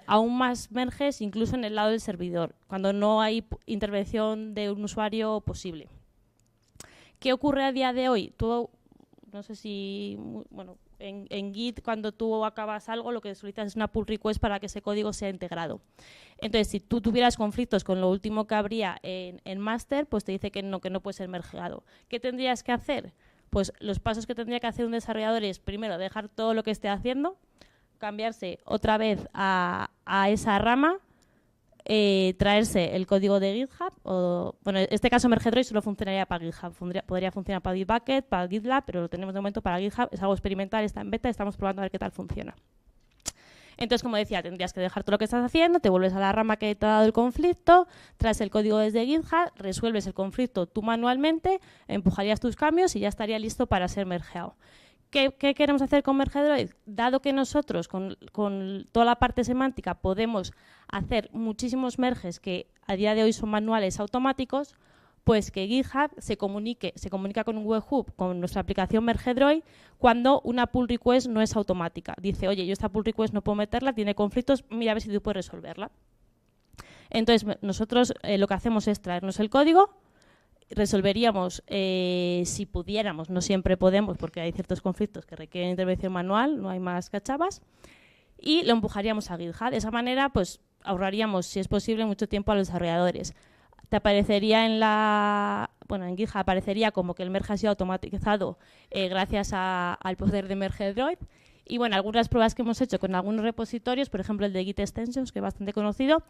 aún más merges, incluso en el lado del servidor, cuando no hay intervención de un usuario posible. ¿Qué ocurre a día de hoy? Tú no sé si, bueno, en Git cuando tú acabas algo lo que solicitas es una pull request para que ese código sea integrado. Entonces, si tú tuvieras conflictos con lo último que habría en master, pues te dice que no puede ser mergeado. ¿Qué tendrías que hacer? Pues los pasos que tendría que hacer un desarrollador es, primero, dejar todo lo que esté haciendo, cambiarse otra vez a esa rama, traerse el código de GitHub, bueno, en este caso MergeDroid solo funcionaría para GitHub, podría funcionar para Bitbucket, para GitLab, pero lo tenemos de momento para GitHub, es algo experimental, está en beta, estamos probando a ver qué tal funciona. Entonces, como decía, tendrías que dejar todo lo que estás haciendo, te vuelves a la rama que te ha dado el conflicto, traes el código desde GitHub, resuelves el conflicto tú manualmente, empujarías tus cambios y ya estaría listo para ser mergeado. ¿Qué queremos hacer con MergeDroid? Dado que nosotros con toda la parte semántica podemos hacer muchísimos merges que a día de hoy son manuales automáticos, pues que GitHub se comunica con un webhook, con nuestra aplicación MergeDroid, cuando una pull request no es automática. Dice, oye, yo esta pull request no puedo meterla, tiene conflictos, mira a ver si tú puedes resolverla. Entonces, nosotros lo que hacemos es traernos el código, resolveríamos si pudiéramos, no siempre podemos porque hay ciertos conflictos que requieren intervención manual, no hay más cachabas, y lo empujaríamos a GitHub. De esa manera, pues ahorraríamos, si es posible, mucho tiempo a los desarrolladores. Te aparecería en GitHub aparecería como que el merge ha sido automatizado gracias al poder de MergeDroid. Y bueno, algunas pruebas que hemos hecho con algunos repositorios, por ejemplo el de Git Extensions, que es bastante conocido,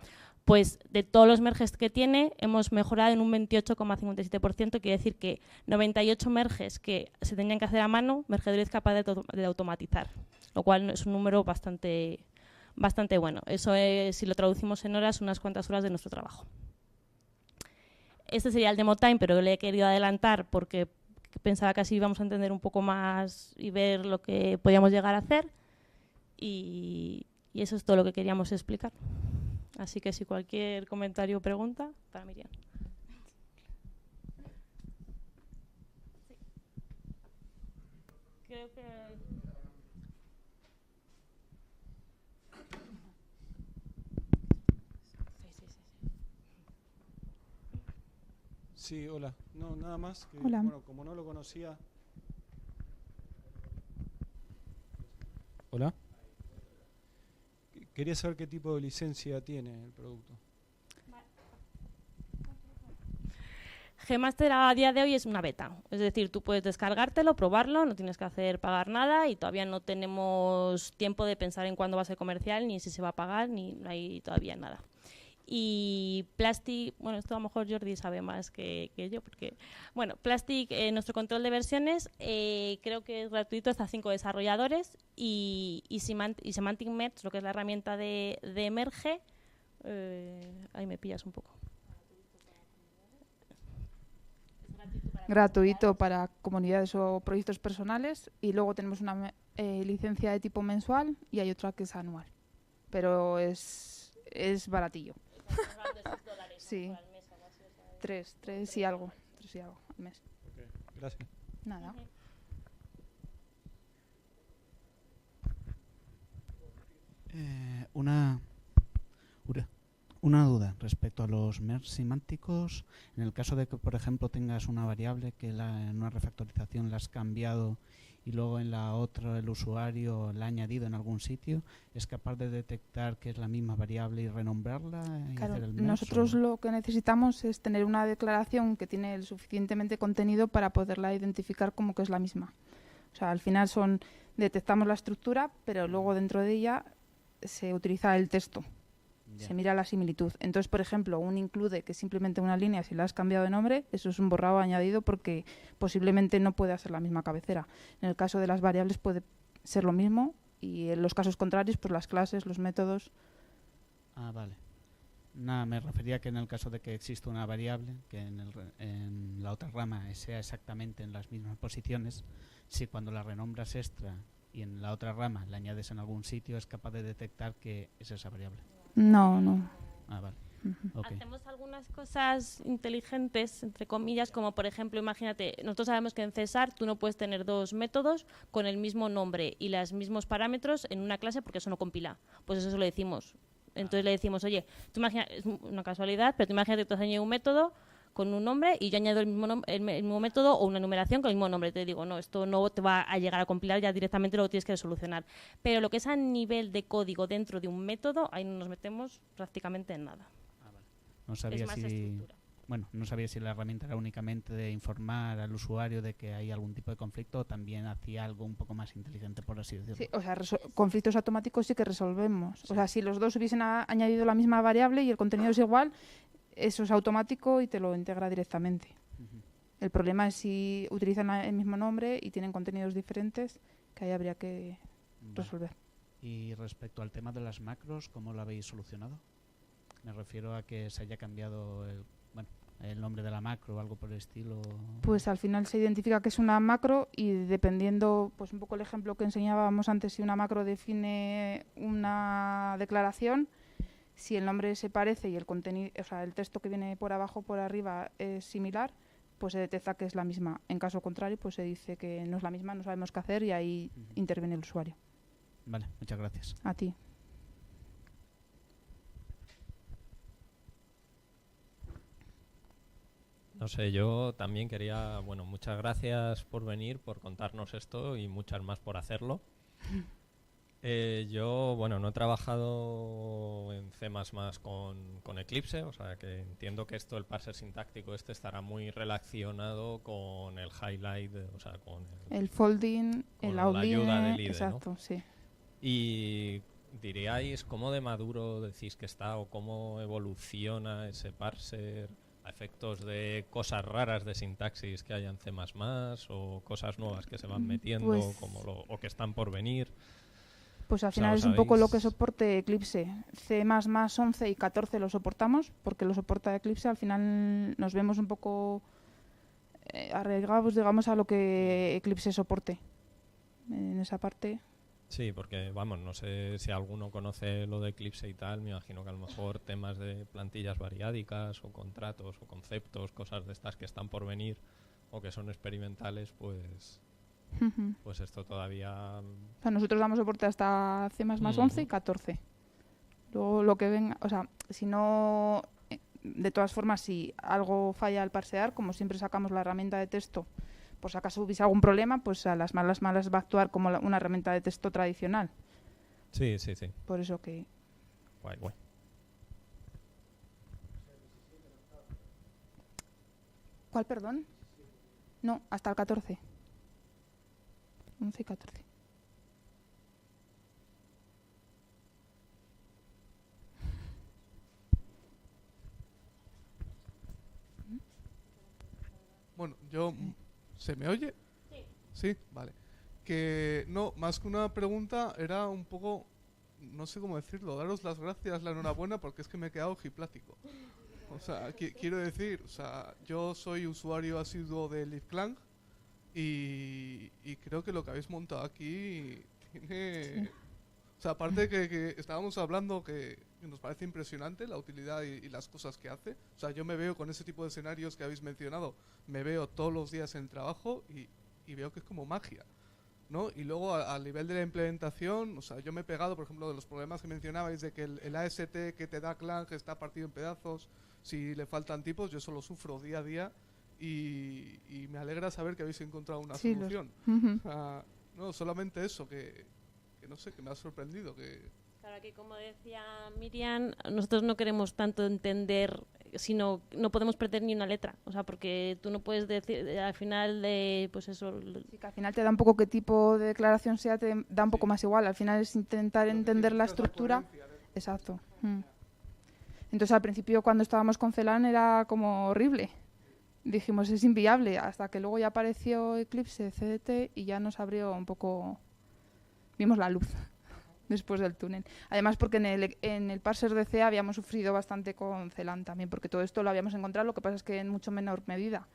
pues de todos los merges que tiene hemos mejorado en un 28,57%, quiere decir que 98 merges que se tenían que hacer a mano, MergeDroid es capaz de automatizar, lo cual es un número bastante bueno. Eso es, si lo traducimos en horas, unas cuantas horas de nuestro trabajo. Este sería el demo time, pero le he querido adelantar porque pensaba que así íbamos a entender un poco más y ver lo que podíamos llegar a hacer. Y eso es todo lo que queríamos explicar. Así que si cualquier comentario o pregunta, para Miriam. Sí. Creo que... Sí, hola. No, nada más. Que, Hola. Bueno, como no lo conocía... Hola. Quería saber qué tipo de licencia tiene el producto. Gmaster a día de hoy es una beta, es decir, tú puedes descargártelo, probarlo, no tienes que pagar nada y todavía no tenemos tiempo de pensar en cuándo va a ser comercial, ni si se va a pagar, ni no hay todavía nada. Y Plastic, bueno, esto a lo mejor Jordi sabe más que yo, porque, bueno, Plastic, nuestro control de versiones, creo que es gratuito hasta 5 desarrolladores y Semantic Merge, lo que es la herramienta de Merge, ahí me pillas un poco. Gratuito para comunidades o proyectos personales y luego tenemos una licencia de tipo mensual y hay otra que es anual, pero es baratillo. Sí, 3 y algo al mes. Okay, gracias. Nada. Una duda respecto a los merge semánticos. En el caso de que, por ejemplo, tengas una variable que en una refactorización la has cambiado y luego en la otra el usuario la ha añadido en algún sitio, ¿es capaz de detectar que es la misma variable y renombrarla? Y Claro, hacer el merge, nosotros o... lo que necesitamos es tener una declaración que tiene el suficientemente contenido para poderla identificar como que es la misma. O sea, al final detectamos la estructura, pero luego dentro de ella se utiliza el texto. Se mira la similitud. Entonces, por ejemplo, un include, que es simplemente una línea, si la has cambiado de nombre, eso es un borrado añadido porque posiblemente no puede ser la misma cabecera. En el caso de las variables puede ser lo mismo y en los casos contrarios, pues las clases, los métodos. Ah, vale. Nada, me refería que en el caso de que exista una variable, que en la otra rama sea exactamente en las mismas posiciones, si cuando la renombras extra y en la otra rama la añades en algún sitio, es capaz de detectar que es esa variable. No. Ah, vale. Uh-huh. Okay. Hacemos algunas cosas inteligentes, entre comillas, como por ejemplo, imagínate, nosotros sabemos que en César tú no puedes tener 2 métodos con el mismo nombre y los mismos parámetros en una clase porque eso no compila. Pues eso lo decimos. Entonces le decimos, oye, tú imagina, es una casualidad, pero tú imagínate que tú has añadido un método con un nombre y yo añado el mismo método o una numeración con el mismo nombre. Te digo, no, esto no te va a llegar a compilar, ya directamente lo tienes que solucionar. Pero lo que es a nivel de código dentro de un método, ahí no nos metemos prácticamente en nada. No sabía Es más estructura. no sabía si la herramienta era únicamente de informar al usuario de que hay algún tipo de conflicto o también hacía algo un poco más inteligente, por así decirlo. Sí, o sea, conflictos automáticos sí que resolvemos. Sí. O sea, si los dos hubiesen añadido la misma variable y el contenido es igual, eso es automático y te lo integra directamente. Ujú. El problema es si utilizan el mismo nombre y tienen contenidos diferentes, que ahí habría que Vale. resolver. Y respecto al tema de las macros, ¿cómo lo habéis solucionado? Me refiero a que se haya cambiado el nombre de la macro o algo por el estilo. Pues al final se identifica que es una macro y dependiendo, pues un poco el ejemplo que enseñábamos antes, si una macro define una declaración, si el nombre se parece y el contenido, o sea, el texto que viene por abajo, por arriba es similar, pues se detecta que es la misma. En caso contrario, pues se dice que no es la misma, no sabemos qué hacer y ahí interviene el usuario. Vale, muchas gracias. A ti. No sé, yo también quería, bueno, muchas gracias por venir, por contarnos esto y muchas más por hacerlo. Yo, bueno, no he trabajado en C++ con Eclipse, o sea que entiendo que esto, el parser sintáctico este, estará muy relacionado con el highlight, o sea, con El folding, con el la outline, ayuda del IDE, exacto, ¿no? sí. Y diríais cómo de maduro decís que está o cómo evoluciona ese parser a efectos de cosas raras de sintaxis que hay en C++ o cosas nuevas que se van metiendo Pues- o que están por venir. Pues al O sea, final ¿lo es un poco lo sabéis? que soporte Eclipse. C++, 11 y 14 lo soportamos porque lo soporta Eclipse. Al final nos vemos un poco arraigados, digamos, a lo que Eclipse soporte. En esa parte. Sí, porque vamos, no sé si alguno conoce lo de Eclipse y tal, me imagino que a lo mejor temas de plantillas variádicas o contratos o conceptos, cosas de estas que están por venir o que son experimentales, pues esto todavía... O sea, nosotros damos soporte hasta C++ 11 y 14. Luego lo que venga, o sea, si no, de todas formas, si algo falla al parsear, como siempre sacamos la herramienta de texto, por si acaso hubiese algún problema, pues a las malas va a actuar como una herramienta de texto tradicional. Sí, sí, sí. Por eso que... Guay, guay. ¿Cuál, perdón? No, hasta el 14. 11 y 14. Bueno, ¿se me oye? Sí. Sí, vale. Que no, más que una pregunta, era un poco, no sé cómo decirlo, daros las gracias, la enhorabuena, porque es que me he quedado ojiplático. O sea, quiero decir, o sea, yo soy usuario asiduo de LibClang y creo que lo que habéis montado aquí tiene... Sí. O sea, aparte de que estábamos hablando que nos parece impresionante la utilidad y las cosas que hace. O sea, yo me veo con ese tipo de escenarios que habéis mencionado, me veo todos los días en el trabajo y veo que es como magia, ¿no? Y luego al nivel de la implementación, o sea, yo me he pegado, por ejemplo, de los problemas que mencionabais de que el AST que te da Clang está partido en pedazos, si le faltan tipos, yo eso lo sufro día a día y me alegra saber que habéis encontrado una Sí, solución. Ujú. O sea, no, solamente eso, que no sé, que me ha sorprendido, que... Claro que, como decía Miriam, nosotros no queremos tanto entender, sino no podemos perder ni una letra. O sea, porque tú no puedes decir, al final, pues eso... Sí, que al final te da un poco qué tipo de declaración sea, te da un poco más igual. Al final es intentar entender la estructura. Exacto. Entonces al principio cuando estábamos con Celan era como horrible. Dijimos es inviable, hasta que luego ya apareció Eclipse, CDT y ya nos abrió un poco... Vimos la luz después del túnel. Además porque en el parser de C habíamos sufrido bastante con Celan también, porque todo esto lo habíamos encontrado, lo que pasa es que en mucho menor medida.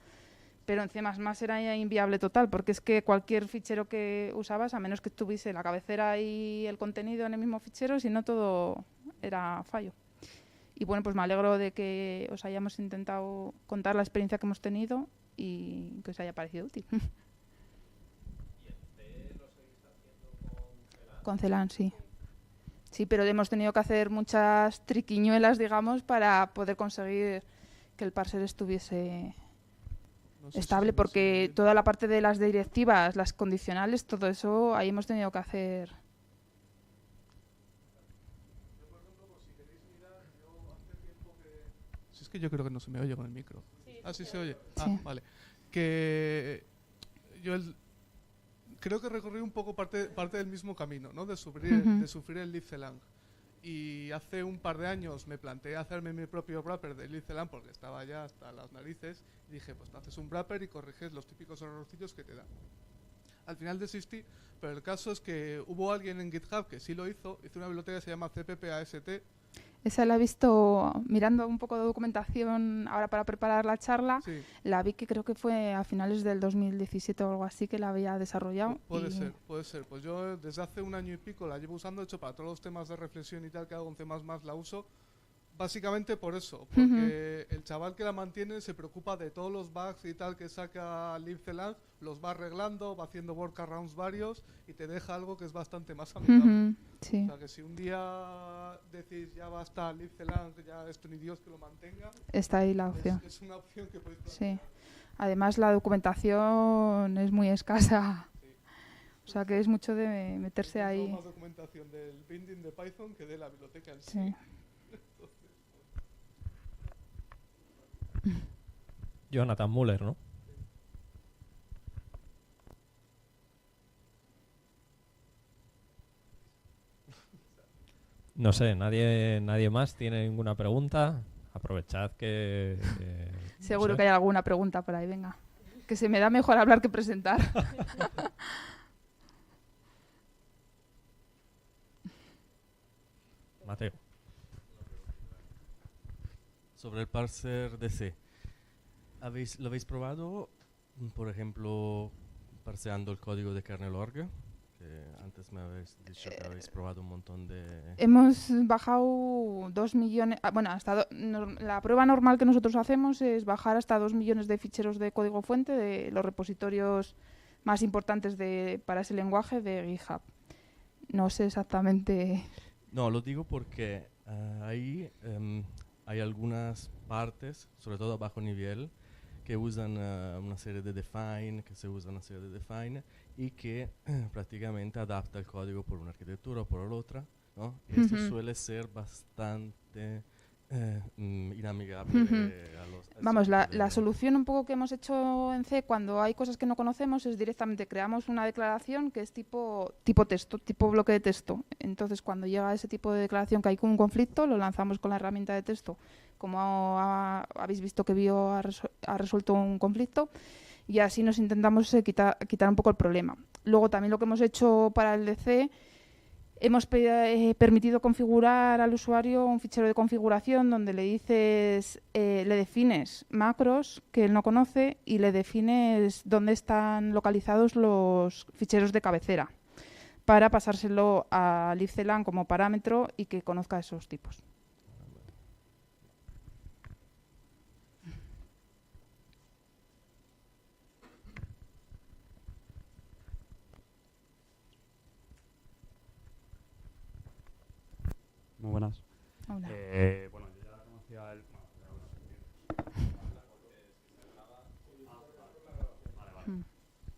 Pero en C++ era ya inviable total, porque es que cualquier fichero que usabas, a menos que tuviese la cabecera y el contenido en el mismo fichero, si no todo era fallo. Y bueno, pues me alegro de que os hayamos intentado contar la experiencia que hemos tenido y que os haya parecido útil. Con Celan, sí. Sí, pero hemos tenido que hacer muchas triquiñuelas, digamos, para poder conseguir que el parser estuviese No sé si estable, se me porque sigue bien. toda la parte de las directivas, las condicionales, todo eso ahí hemos tenido que hacer. Si es que yo creo que no se me oye con el micro. Sí se oye. Sí. Ah, vale. Que yo creo que recorrí un poco parte del mismo camino, ¿no? De sufrir el Liefzelang. Y hace un par de años me planteé hacerme mi propio wrapper de Liefzelang porque estaba ya hasta las narices. Y dije, pues te haces un wrapper y corriges los típicos errorcillos que te dan. Al final desistí, pero el caso es que hubo alguien en GitHub que sí lo hizo una biblioteca que se llama CPPAST. Esa la he visto mirando un poco de documentación ahora para preparar la charla. Sí, La vi que creo que fue a finales del 2017 o algo así que la había desarrollado. puede y ser. Pues yo desde hace un año y pico la llevo usando, de hecho para todos los temas de reflexión y tal que hago en C++ la uso. Básicamente por eso, porque el chaval que la mantiene se preocupa de todos los bugs y tal que saca Liefzelang, los va arreglando, va haciendo workarounds varios y te deja algo que es bastante más amigable. Sí, O sea que si un día decís ya basta Liefzelang, ya esto ni Dios que lo mantenga, está ahí la opción. es una opción que podéis Sí. plantear. Además la documentación es muy escasa. O sea que es mucho de meterse Tengo ahí. más documentación del binding de Python que de la biblioteca en sí. Sí. Jonathan Muller, ¿no? No sé, nadie más tiene ninguna pregunta. Aprovechad que no Seguro sé. que hay alguna pregunta por ahí, venga. Que se me da mejor hablar que presentar. Mateo. Sobre el parser de C. ¿Lo habéis probado, por ejemplo, parseando el código de kernel.org? Que antes me habéis dicho que habéis probado un montón de... Hemos bajado 2 millones. Bueno, la prueba normal que nosotros hacemos es bajar hasta 2 millones de ficheros de código fuente de los repositorios más importantes para ese lenguaje de GitHub. No sé exactamente. No, lo digo porque ahí hay algunas partes, sobre todo a bajo nivel, que usan una serie de define, y que prácticamente adapta el código por una arquitectura o por otra, ¿no? Y esto suele ser bastante inamigable a los... Vamos, la solución un poco que hemos hecho en C cuando hay cosas que no conocemos es directamente creamos una declaración que es tipo texto, tipo bloque de texto. Entonces, cuando llega ese tipo de declaración que hay un conflicto, lo lanzamos con la herramienta de texto. Como habéis visto que Bio ha resuelto un conflicto, y así nos intentamos quitar un poco el problema. Luego, también lo que hemos hecho para el DC, hemos permitido configurar al usuario un fichero de configuración donde le defines macros que él no conoce y le defines dónde están localizados los ficheros de cabecera para pasárselo a Liefzelang como parámetro y que conozca esos tipos. Muy buenas. Hola. Bueno, yo ya conocía el...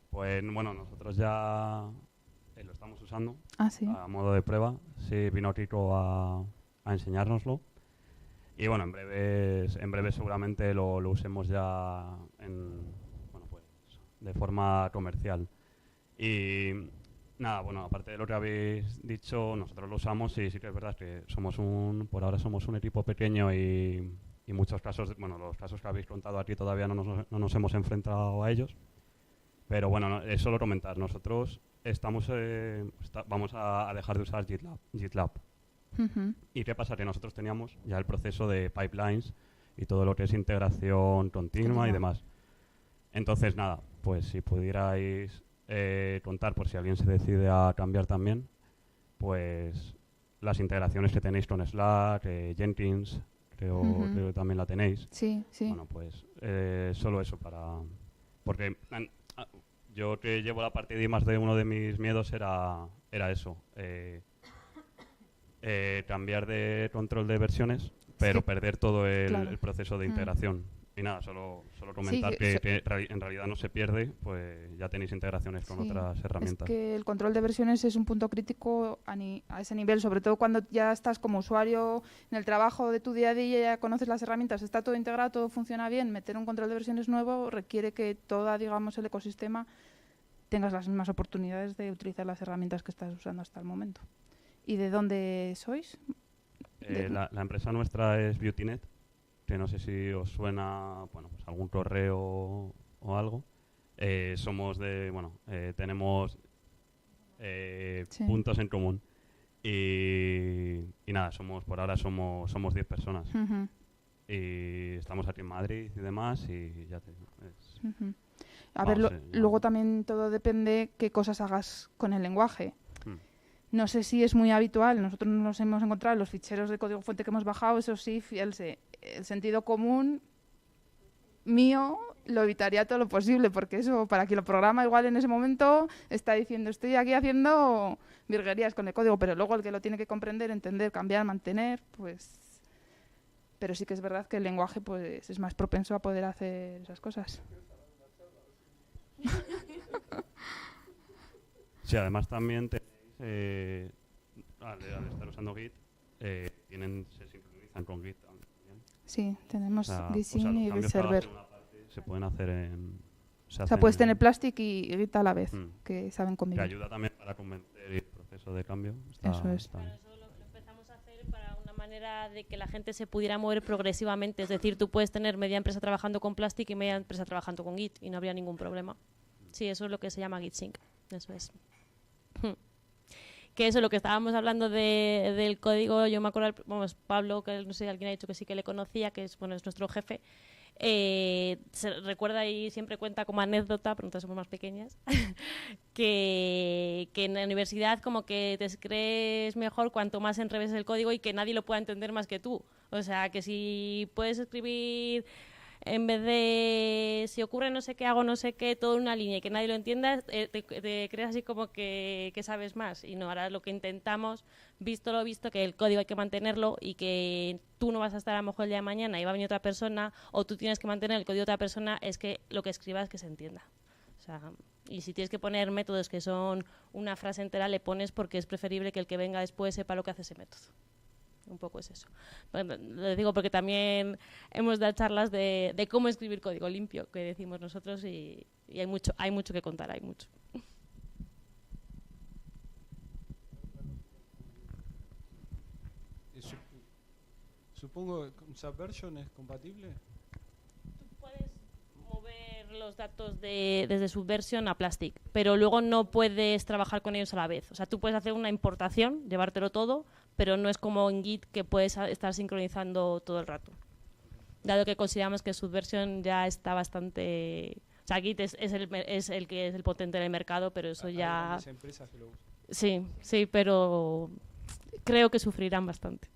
Pues bueno, nosotros ya lo estamos usando Ah, sí. a modo de prueba. Sí, vino Rico a enseñárnoslo. Y bueno, en breve seguramente lo usemos ya de forma comercial. Y nada, bueno, aparte de lo que habéis dicho, nosotros lo usamos y sí que es verdad que por ahora somos un equipo pequeño y muchos casos, bueno, los casos que habéis contado aquí todavía no nos hemos enfrentado a ellos. Pero bueno, es solo comentar, nosotros vamos a dejar de usar GitLab. ¿Y qué pasa? Que nosotros teníamos ya el proceso de pipelines y todo lo que es integración continua y demás. Entonces, nada, pues si pudierais contar, por si alguien se decide a cambiar también, pues las integraciones que tenéis con Slack, Jenkins, creo que también la tenéis. Sí, sí. Bueno, pues solo eso porque yo que llevo la parte de I+D, uno de mis miedos era eso. Cambiar de control de versiones pero Sí. perder todo Claro. el proceso de Mm. integración. Y nada, solo comentar que que en realidad no se pierde, pues ya tenéis integraciones con Sí, otras herramientas. Es que el control de versiones es un punto crítico a ese nivel, sobre todo cuando ya estás como usuario en el trabajo de tu día a día, ya conoces las herramientas, está todo integrado, todo funciona bien. Meter un control de versiones nuevo requiere que todo, digamos, el ecosistema tengas las mismas oportunidades de utilizar las herramientas que estás usando hasta el momento. ¿Y de dónde sois? La empresa nuestra es BeautyNet, que no sé si os suena, bueno, pues algún correo o algo. Somos tenemos Sí. puntos en común. Y nada, por ahora somos 10 personas. Ujú, Y estamos aquí en Madrid y demás, y ya te digo, ujú. A Vamos, ver, sí, luego no. también todo depende qué cosas hagas con el lenguaje. Hmm. No sé si es muy habitual, nosotros nos hemos encontrado en los ficheros de código fuente que hemos bajado, eso sí, el sentido común mío lo evitaría todo lo posible, porque eso, para quien lo programa igual en ese momento, está diciendo, estoy aquí haciendo virguerías con el código, pero luego el que lo tiene que comprender, entender, cambiar, mantener, pues... Pero sí que es verdad que el lenguaje pues es más propenso a poder hacer esas cosas. Sí, además también tenéis, al estar usando Git, se sincronizan con Git también. Sí, tenemos O sea, Git los y Git cambios que hagas Server. en una parte se pueden hacer se O sea, hacen puedes tener en- Plastic y Git a la vez, Mm. que saben que convivir. ayuda también para convencer el proceso de cambio. Eso es. Está bien. Eso lo empezamos a hacer para una manera de que la gente se pudiera mover progresivamente. Es decir, tú puedes tener media empresa trabajando con Plastic y media empresa trabajando con Git y no habría ningún problema. Sí, eso es lo que se llama Git Sync. Eso es. Que eso, lo que estábamos hablando del código, yo me acuerdo, vamos, Pablo, que no sé, alguien ha dicho que sí que le conocía, que es, bueno, es nuestro jefe, se recuerda y siempre cuenta como anécdota, pero nosotros somos más pequeñas, que en la universidad como que te crees mejor cuanto más enreves el código y que nadie lo pueda entender más que tú. O sea, que si puedes escribir en vez de si ocurre no sé qué, hago no sé qué, todo en una línea y que nadie lo entienda, te creas así como que sabes más. Y no, ahora lo que intentamos, visto lo visto, que el código hay que mantenerlo y que tú no vas a estar a lo mejor el día de mañana y va a venir otra persona, o tú tienes que mantener el código de otra persona, es que lo que escribas que se entienda. O sea, y si tienes que poner métodos que son una frase entera, le pones porque es preferible que el que venga después sepa lo que hace ese método. Un poco es eso. Bueno, lo digo porque también hemos dado charlas de cómo escribir código limpio, que decimos nosotros, y hay mucho que contar, hay mucho. Supongo que Subversion es compatible. Tú puedes mover los datos desde Subversion a Plastic, pero luego no puedes trabajar con ellos a la vez. O sea, tú puedes hacer una importación, llevártelo todo, pero no es como en Git que puedes estar sincronizando todo el rato. Dado que consideramos que Subversion ya está bastante... O sea, Git es el que es el potente del mercado, pero eso Hay ya... grandes empresas que lo usan. Sí, pero creo que sufrirán bastante.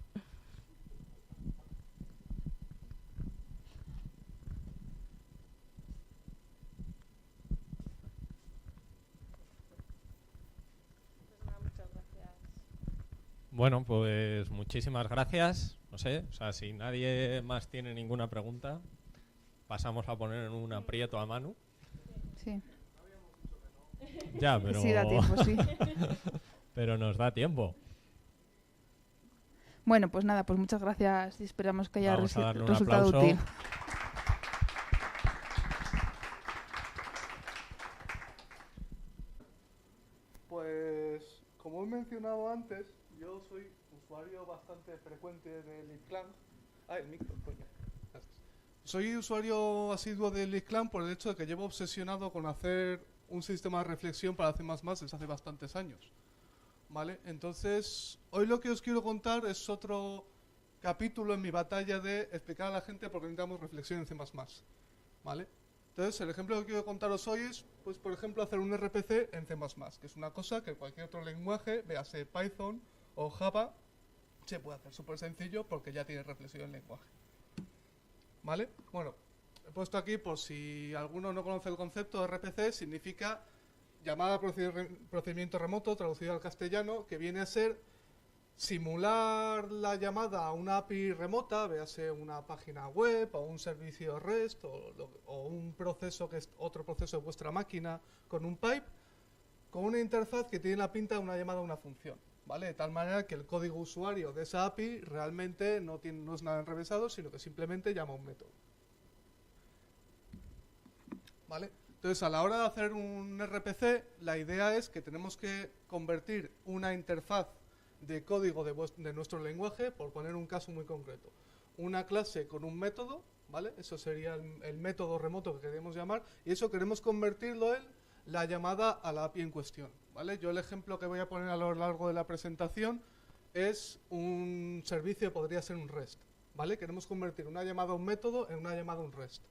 Bueno, pues muchísimas gracias. No sé, o sea, si nadie más tiene ninguna pregunta, pasamos a poner en un aprieto a Manu. Sí, Ya, pero... sí da tiempo, sí. pero nos da tiempo. Bueno, pues nada, pues muchas gracias y esperamos que haya Vamos a darle un resultado aplauso. útil. Pues, como he mencionado antes, yo soy usuario bastante frecuente de LibClan. El micro, coño. Gracias. Soy usuario asiduo de LibClan por el hecho de que llevo obsesionado con hacer un sistema de reflexión para C++ desde hace bastantes años. ¿Vale? Entonces, hoy lo que os quiero contar es otro capítulo en mi batalla de explicar a la gente por qué necesitamos reflexión en C++. ¿Vale? Entonces, el ejemplo que quiero contaros hoy es, pues, por ejemplo, hacer un RPC en C++, que es una cosa que cualquier otro lenguaje, véase Python o Java, se puede hacer súper sencillo porque ya tiene reflexión en lenguaje. ¿Vale? Bueno, he puesto aquí, por si alguno no conoce el concepto de RPC, significa llamada procedimiento remoto, traducido al castellano, que viene a ser simular la llamada a una API remota, véase una página web o un servicio REST o un proceso que es otro proceso de vuestra máquina con un pipe, con una interfaz que tiene la pinta de una llamada a una función, ¿vale? De tal manera que el código usuario de esa API realmente no es nada enrevesado, sino que simplemente llama a un método, ¿vale? Entonces, a la hora de hacer un RPC, la idea es que tenemos que convertir una interfaz de código de nuestro lenguaje, por poner un caso muy concreto, una clase con un método, ¿vale? Eso sería el método remoto que queremos llamar, y eso queremos convertirlo en la llamada a la API en cuestión, ¿vale? Yo el ejemplo que voy a poner a lo largo de la presentación es un servicio, podría ser un REST, ¿vale? Queremos convertir una llamada a un método en una llamada a un REST,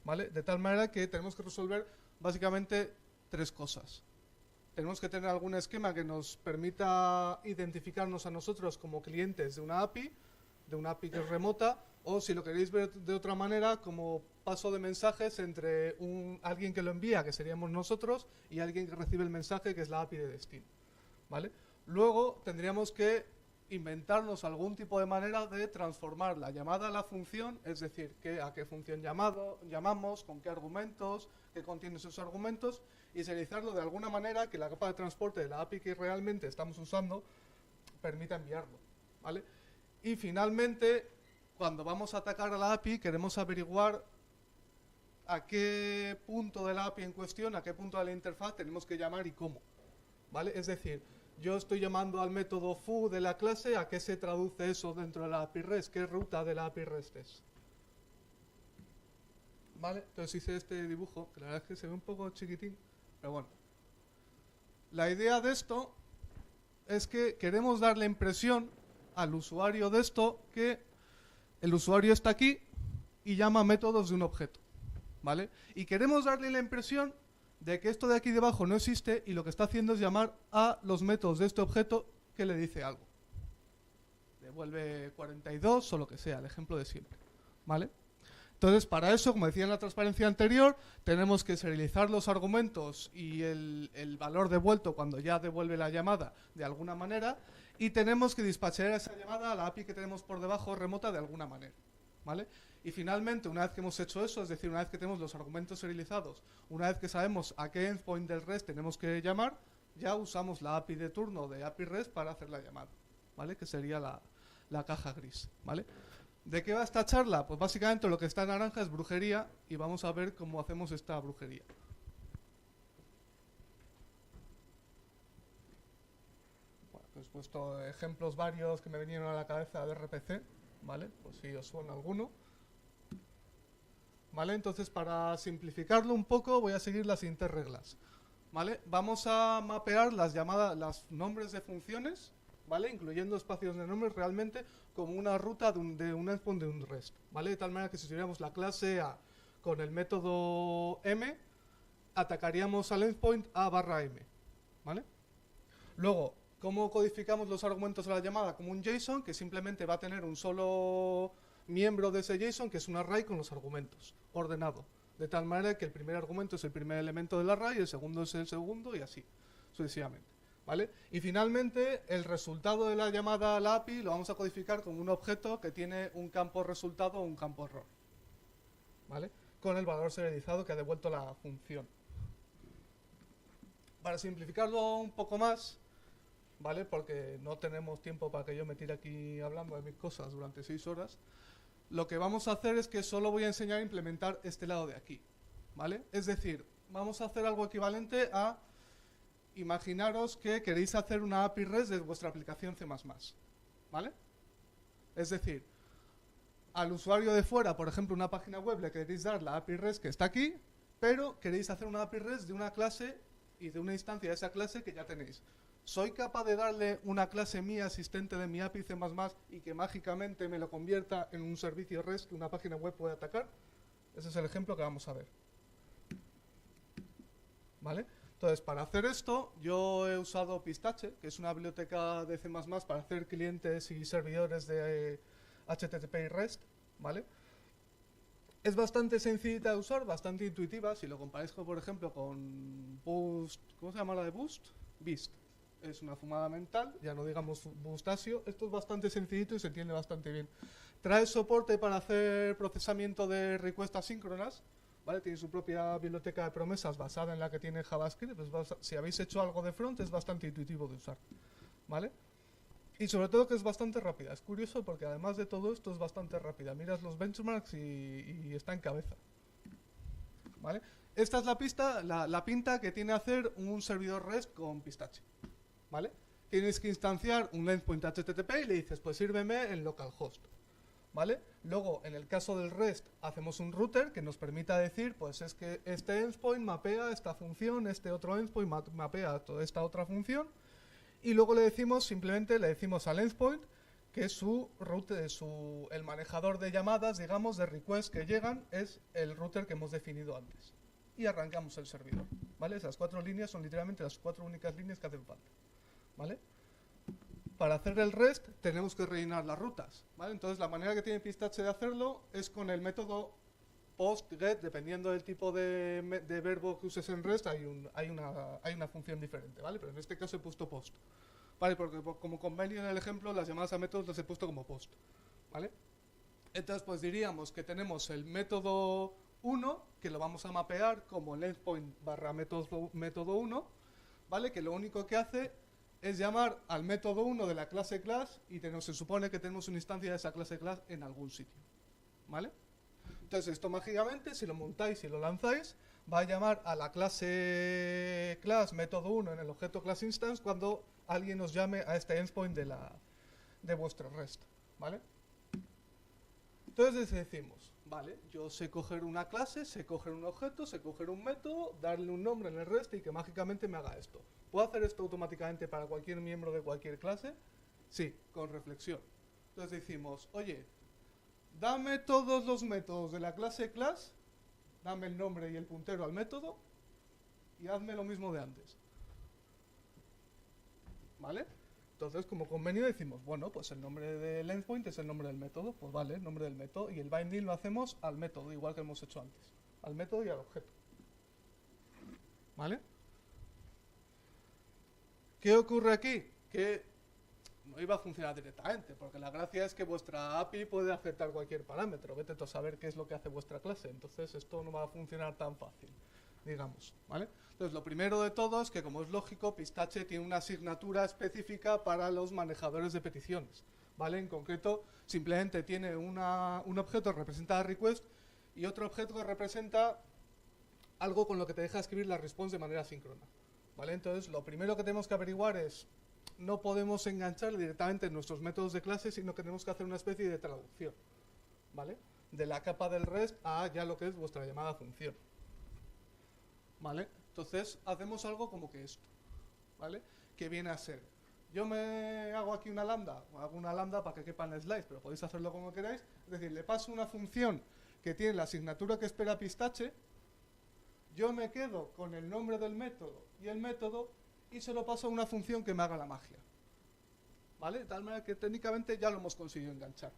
¿vale? De tal manera que tenemos que resolver básicamente tres cosas. Tenemos que tener algún esquema que nos permita identificarnos a nosotros como clientes de una API que es remota, o si lo queréis ver de otra manera, como paso de mensajes entre alguien que lo envía, que seríamos nosotros, y alguien que recibe el mensaje, que es la API de destino, ¿vale? Luego tendríamos que inventarnos algún tipo de manera de transformar la llamada a la función, es decir, a qué función llamamos, con qué argumentos, qué contiene esos argumentos, y serializarlo de alguna manera que la capa de transporte de la API que realmente estamos usando permita enviarlo, ¿vale? Y finalmente, cuando vamos a atacar a la API, queremos averiguar a qué punto de la API en cuestión, a qué punto de la interfaz tenemos que llamar y cómo, ¿vale? Es decir, yo estoy llamando al método foo de la clase, ¿a qué se traduce eso dentro de la API REST? ¿Qué ruta de la API REST es? ¿Vale? Entonces hice este dibujo, que la verdad es que se ve un poco chiquitín, pero bueno. La idea de esto es que queremos dar la impresión al usuario de esto que el usuario está aquí y llama métodos de un objeto, ¿vale? Y queremos darle la impresión de que esto de aquí debajo no existe y lo que está haciendo es llamar a los métodos de este objeto que le dice algo. Devuelve 42 o lo que sea, el ejemplo de siempre, ¿vale? Entonces, para eso, como decía en la transparencia anterior, tenemos que serializar los argumentos y el valor devuelto cuando ya devuelve la llamada de alguna manera, y tenemos que dispatchar esa llamada a la API que tenemos por debajo remota de alguna manera, ¿vale? Y finalmente, una vez que hemos hecho eso, es decir, una vez que tenemos los argumentos serializados, una vez que sabemos a qué endpoint del REST tenemos que llamar, ya usamos la API de turno de API REST para hacer la llamada, ¿vale? Que sería la caja gris, ¿vale? ¿De qué va esta charla? Pues básicamente lo que está en naranja es brujería y vamos a ver cómo hacemos esta brujería. Bueno, pues he puesto ejemplos varios que me vinieron a la cabeza de RPC, ¿vale? Pues si os suena alguno. ¿Vale? Entonces, para simplificarlo un poco, voy a seguir las siguientes reglas, ¿vale? Vamos a mapear las los nombres de funciones, ¿vale? Incluyendo espacios de nombres realmente como una ruta de un endpoint de un REST, ¿vale? De tal manera que si tuviéramos la clase A con el método M, atacaríamos al endpoint A/M, ¿vale? Luego, ¿cómo codificamos los argumentos de la llamada? Como un JSON que simplemente va a tener un solo miembro de ese JSON, que es un array con los argumentos, ordenado, de tal manera que el primer argumento es el primer elemento del array, el segundo es el segundo y así, sucesivamente, ¿vale? Y finalmente, el resultado de la llamada a la API lo vamos a codificar como un objeto que tiene un campo resultado o un campo error, ¿vale? Con el valor serializado que ha devuelto la función. Para simplificarlo un poco más, ¿vale? Porque no tenemos tiempo para que yo me tire aquí hablando de mis cosas durante 6 horas. Lo que vamos a hacer es que solo voy a enseñar a implementar este lado de aquí, ¿vale? Es decir, vamos a hacer algo equivalente a imaginaros que queréis hacer una API REST de vuestra aplicación C++, ¿vale? Es decir, al usuario de fuera, por ejemplo, una página web, le queréis dar la API REST que está aquí, pero queréis hacer una API REST de una clase y de una instancia de esa clase que ya tenéis. ¿Soy capaz de darle una clase mía asistente de mi API C++ y que mágicamente me lo convierta en un servicio REST que una página web puede atacar? Ese es el ejemplo que vamos a ver, ¿vale? Entonces, para hacer esto, yo he usado Pistache, que es una biblioteca de C++ para hacer clientes y servidores de HTTP y REST, ¿vale? Es bastante sencillita de usar, bastante intuitiva. Si lo comparáis, por ejemplo, con Boost, ¿cómo se llama la de Boost? Beast, es una fumada mental, ya no digamos Bustasio. Esto es bastante sencillito y se entiende bastante bien. Trae soporte para hacer procesamiento de requests asíncronas, ¿vale? Tiene su propia biblioteca de promesas basada en la que tiene JavaScript. Pues si habéis hecho algo de front es bastante intuitivo de usar, ¿vale? Y sobre todo que es bastante rápida. Es curioso porque además de todo esto es bastante rápida. Miras los benchmarks y está en cabeza, ¿vale? Esta es la pista, la pinta que tiene hacer un servidor REST con Pistache, ¿vale? Tienes que instanciar un endpoint HTTP y le dices, pues sírveme en localhost, ¿vale? Luego, en el caso del REST, hacemos un router que nos permita decir, pues es que este endpoint mapea esta función, este otro endpoint mapea toda esta otra función, y luego le decimos, simplemente le decimos al endpoint que su router, el manejador de llamadas, digamos, de requests que llegan, es el router que hemos definido antes. Y arrancamos el servidor, ¿vale? Esas 4 líneas son literalmente las 4 únicas líneas que hacen falta, ¿vale? Para hacer el REST tenemos que rellenar las rutas, ¿vale? Entonces la manera que tiene Pistache de hacerlo es con el método post, get, dependiendo del tipo de verbo que uses en REST hay una función diferente, ¿vale? Pero en este caso he puesto post, ¿vale? Porque como convenio en el ejemplo las llamadas a métodos las he puesto como post, ¿vale? Entonces pues diríamos que tenemos el método 1, que lo vamos a mapear como el endpoint barra método 1, ¿vale? Que lo único que hace es llamar al método 1 de la clase class y se supone que tenemos una instancia de esa clase class en algún sitio, ¿vale? Entonces esto mágicamente, si lo montáis y lo lanzáis, va a llamar a la clase class método 1 en el objeto class instance cuando alguien os llame a este endpoint de vuestro REST, ¿vale? Entonces decimos, vale, yo sé coger una clase, sé coger un objeto, sé coger un método, darle un nombre en el REST y que mágicamente me haga esto. ¿Puedo hacer esto automáticamente para cualquier miembro de cualquier clase? Sí, con reflexión. Entonces decimos, oye, dame todos los métodos de la clase class, dame el nombre y el puntero al método y hazme lo mismo de antes, ¿vale? Entonces, como convenio decimos, bueno, pues el nombre del endpoint es el nombre del método, pues vale, el nombre del método, y el binding lo hacemos al método, igual que hemos hecho antes, al método y al objeto, ¿vale? ¿Qué ocurre aquí? Que no iba a funcionar directamente, porque la gracia es que vuestra API puede aceptar cualquier parámetro, vete tú a saber qué es lo que hace vuestra clase, entonces esto no va a funcionar tan fácil, digamos, ¿vale? Entonces, lo primero de todo es que, como es lógico, Pistache tiene una asignatura específica para los manejadores de peticiones, ¿vale? En concreto, simplemente tiene un objeto que representa request y otro objeto que representa algo con lo que te deja escribir la response de manera síncrona, ¿vale? Entonces, lo primero que tenemos que averiguar es, no podemos enganchar directamente en nuestros métodos de clase, sino que tenemos que hacer una especie de traducción, ¿vale? De la capa del REST a ya lo que es vuestra llamada función, ¿vale? Entonces, hacemos algo como que esto, ¿vale? Que viene a ser, yo me hago aquí una lambda, hago una lambda para que quepa en el slice, pero podéis hacerlo como queráis, es decir, le paso una función que tiene la asignatura que espera Pistache, yo me quedo con el nombre del método y el método y se lo paso a una función que me haga la magia, ¿vale? De tal manera que técnicamente ya lo hemos conseguido enganchar,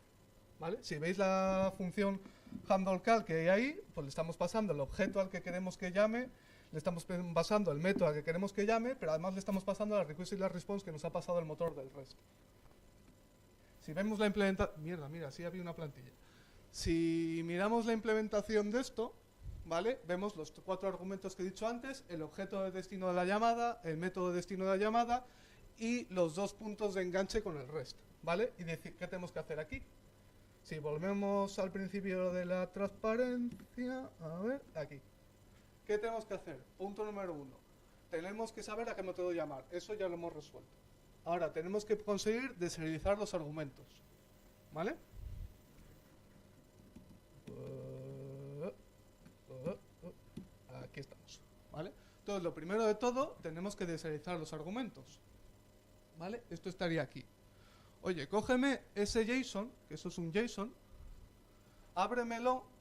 ¿vale? Si veis la función handleCal que hay ahí, pues le estamos pasando el objeto al que queremos que llame, le estamos pasando el método al que queremos que llame, pero además le estamos pasando la request y la response que nos ha pasado el motor del REST. Si vemos la implementación... Mira, sí había una plantilla. Si miramos la implementación de esto, ¿vale? Vemos los 4 argumentos que he dicho antes, el objeto de destino de la llamada, el método de destino de la llamada y los 2 puntos de enganche con el REST, ¿vale? Y decir, ¿qué tenemos que hacer aquí? Si volvemos al principio de la transparencia, a ver, aquí. ¿Qué tenemos que hacer? Punto número 1. Tenemos que saber a qué método llamar. Eso ya lo hemos resuelto. Ahora, tenemos que conseguir deserializar los argumentos, ¿vale? Aquí estamos, ¿vale? Entonces, lo primero de todo, tenemos que deserializar los argumentos, ¿vale? Esto estaría aquí. Oye, cógeme ese JSON, que eso es un JSON, ábremelo,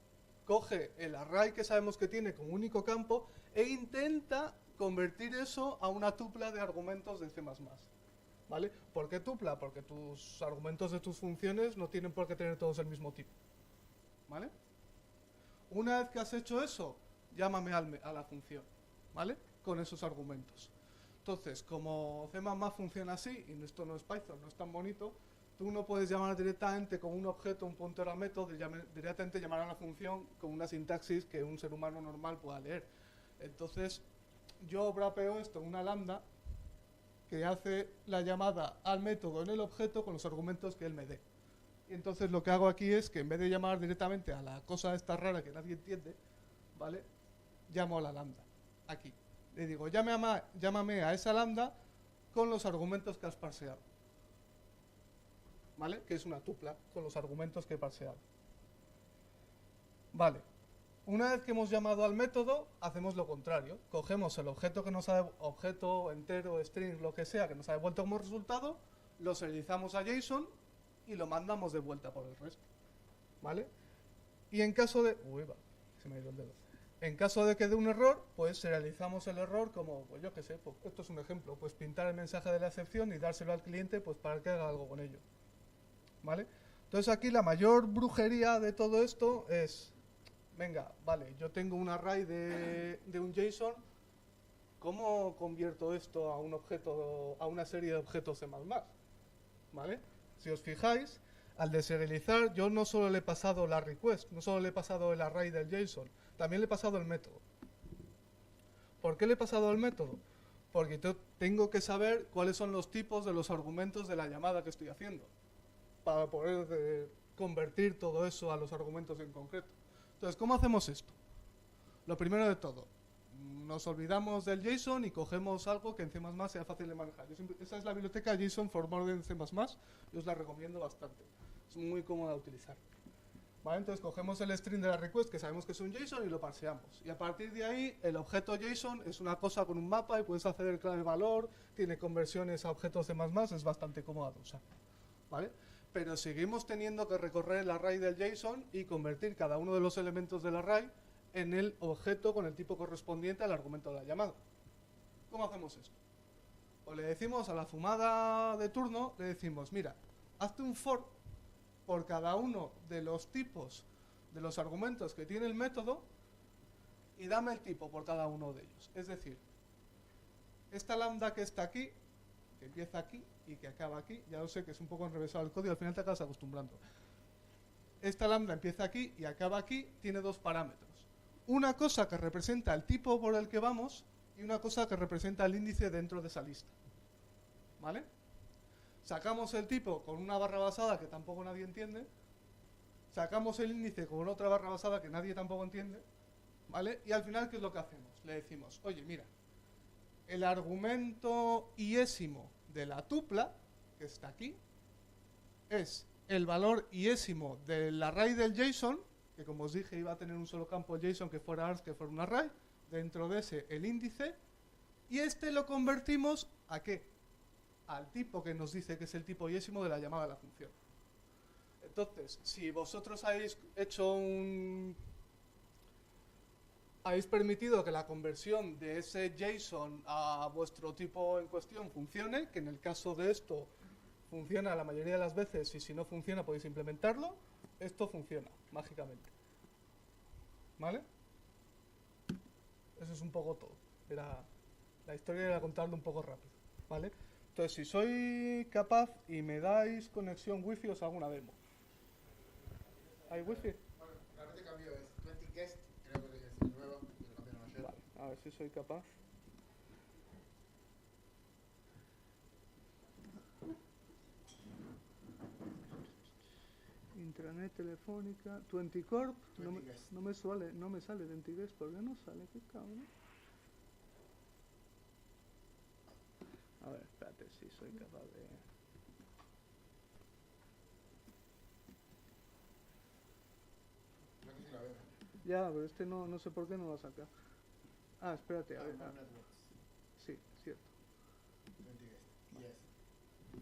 coge el array que sabemos que tiene como único campo e intenta convertir eso a una tupla de argumentos de C++, ¿vale? ¿Por qué tupla? Porque tus argumentos de tus funciones no tienen por qué tener todos el mismo tipo, ¿vale? Una vez que has hecho eso, llámame a la función, ¿vale? Con esos argumentos. Entonces, como C++ funciona así, y esto no es Python, no es tan bonito, tú no puedes llamar directamente con un objeto, un pointer a método, directamente llamar a una función con una sintaxis que un ser humano normal pueda leer. Entonces, yo wrapeo esto en una lambda que hace la llamada al método en el objeto con los argumentos que él me dé. Y entonces lo que hago aquí es que en vez de llamar directamente a la cosa esta rara que nadie entiende, ¿vale? Llamo a la lambda, aquí. Le digo, llámame a esa lambda con los argumentos que has parseado. ¿Vale? Que es una tupla con los argumentos que he parseado. Vale. Una vez que hemos llamado al método, hacemos lo contrario. Cogemos el objeto que nos ha objeto entero, string, lo que sea, que nos ha devuelto como resultado, lo serializamos a JSON y lo mandamos de vuelta por el resto. ¿Vale? Y en caso de... Uy, va, se me ha ido el dedo. En caso de que dé un error, pues serializamos el error como, pues yo qué sé, pues esto es un ejemplo, pues pintar el mensaje de la excepción y dárselo al cliente pues para que haga algo con ello. ¿Vale? Entonces aquí la mayor brujería de todo esto es, venga, vale, yo tengo un array de un JSON, ¿cómo convierto esto a un objeto, a una serie de objetos C++? ¿Vale? Si os fijáis, al deserializar yo no solo le he pasado la request, no solo le he pasado el array del JSON, también le he pasado el método. ¿Por qué le he pasado el método? Porque yo tengo que saber cuáles son los tipos de los argumentos de la llamada que estoy haciendo, para poder convertir todo eso a los argumentos en concreto. Entonces, ¿cómo hacemos esto? Lo primero de todo, nos olvidamos del JSON y cogemos algo que en C++ sea fácil de manejar. Esa es la biblioteca JSON for More en C++, yo os la recomiendo bastante. Es muy cómoda de utilizar. ¿Vale? Entonces cogemos el string de la request, que sabemos que es un JSON, y lo parseamos. Y a partir de ahí, el objeto JSON es una cosa con un mapa y puedes acceder clave valor, tiene conversiones a objetos C++, es bastante cómoda de usar. ¿Vale? Pero seguimos teniendo que recorrer el array del JSON y convertir cada uno de los elementos del array en el objeto con el tipo correspondiente al argumento de la llamada. ¿Cómo hacemos esto? Pues le decimos a la fumada de turno, le decimos, mira, hazte un for por cada uno de los tipos de los argumentos que tiene el método y dame el tipo por cada uno de ellos. Es decir, esta lambda que está aquí, que empieza aquí y que acaba aquí, ya lo sé que es un poco enrevesado el código, al final te acabas acostumbrando. Esta lambda empieza aquí y acaba aquí, tiene dos parámetros. Una cosa que representa el tipo por el que vamos y una cosa que representa el índice dentro de esa lista. ¿Vale? Sacamos el tipo con una barra basada que tampoco nadie entiende. Sacamos el índice con otra barra basada que nadie tampoco entiende. ¿Vale? Y al final, ¿qué es lo que hacemos? Le decimos, oye, mira, el argumento iésimo de la tupla, que está aquí, es el valor iésimo del array del JSON, que como os dije iba a tener un solo campo JSON que fuera args, que fuera un array, dentro de ese el índice, y este lo convertimos ¿a qué? Al tipo que nos dice que es el tipo iésimo de la llamada de la función. Entonces, si vosotros habéis hecho habéis permitido que la conversión de ese JSON a vuestro tipo en cuestión funcione, que en el caso de esto funciona la mayoría de las veces y si no funciona podéis implementarlo, esto funciona mágicamente. ¿Vale? Eso es un poco todo. La historia era contarlo un poco rápido. ¿Vale? Entonces, si soy capaz y me dais conexión wifi, os hago una demo. ¿Hay wifi? Bueno, realmente cambio es 20 guest, creo que es el nuevo, que lo cambiaron ayer. Vale, a ver si soy capaz. Intranet telefónica, 20 Corp, no me sale 20 guest, ¿por qué no sale? ¿Qué cabrón? A ver, espérate, si soy capaz de... No sé si la veo. Ya, pero este no sé por qué no lo saca. Ah, espérate, a ver. Networks, Sí, cierto. 20 guest. Y es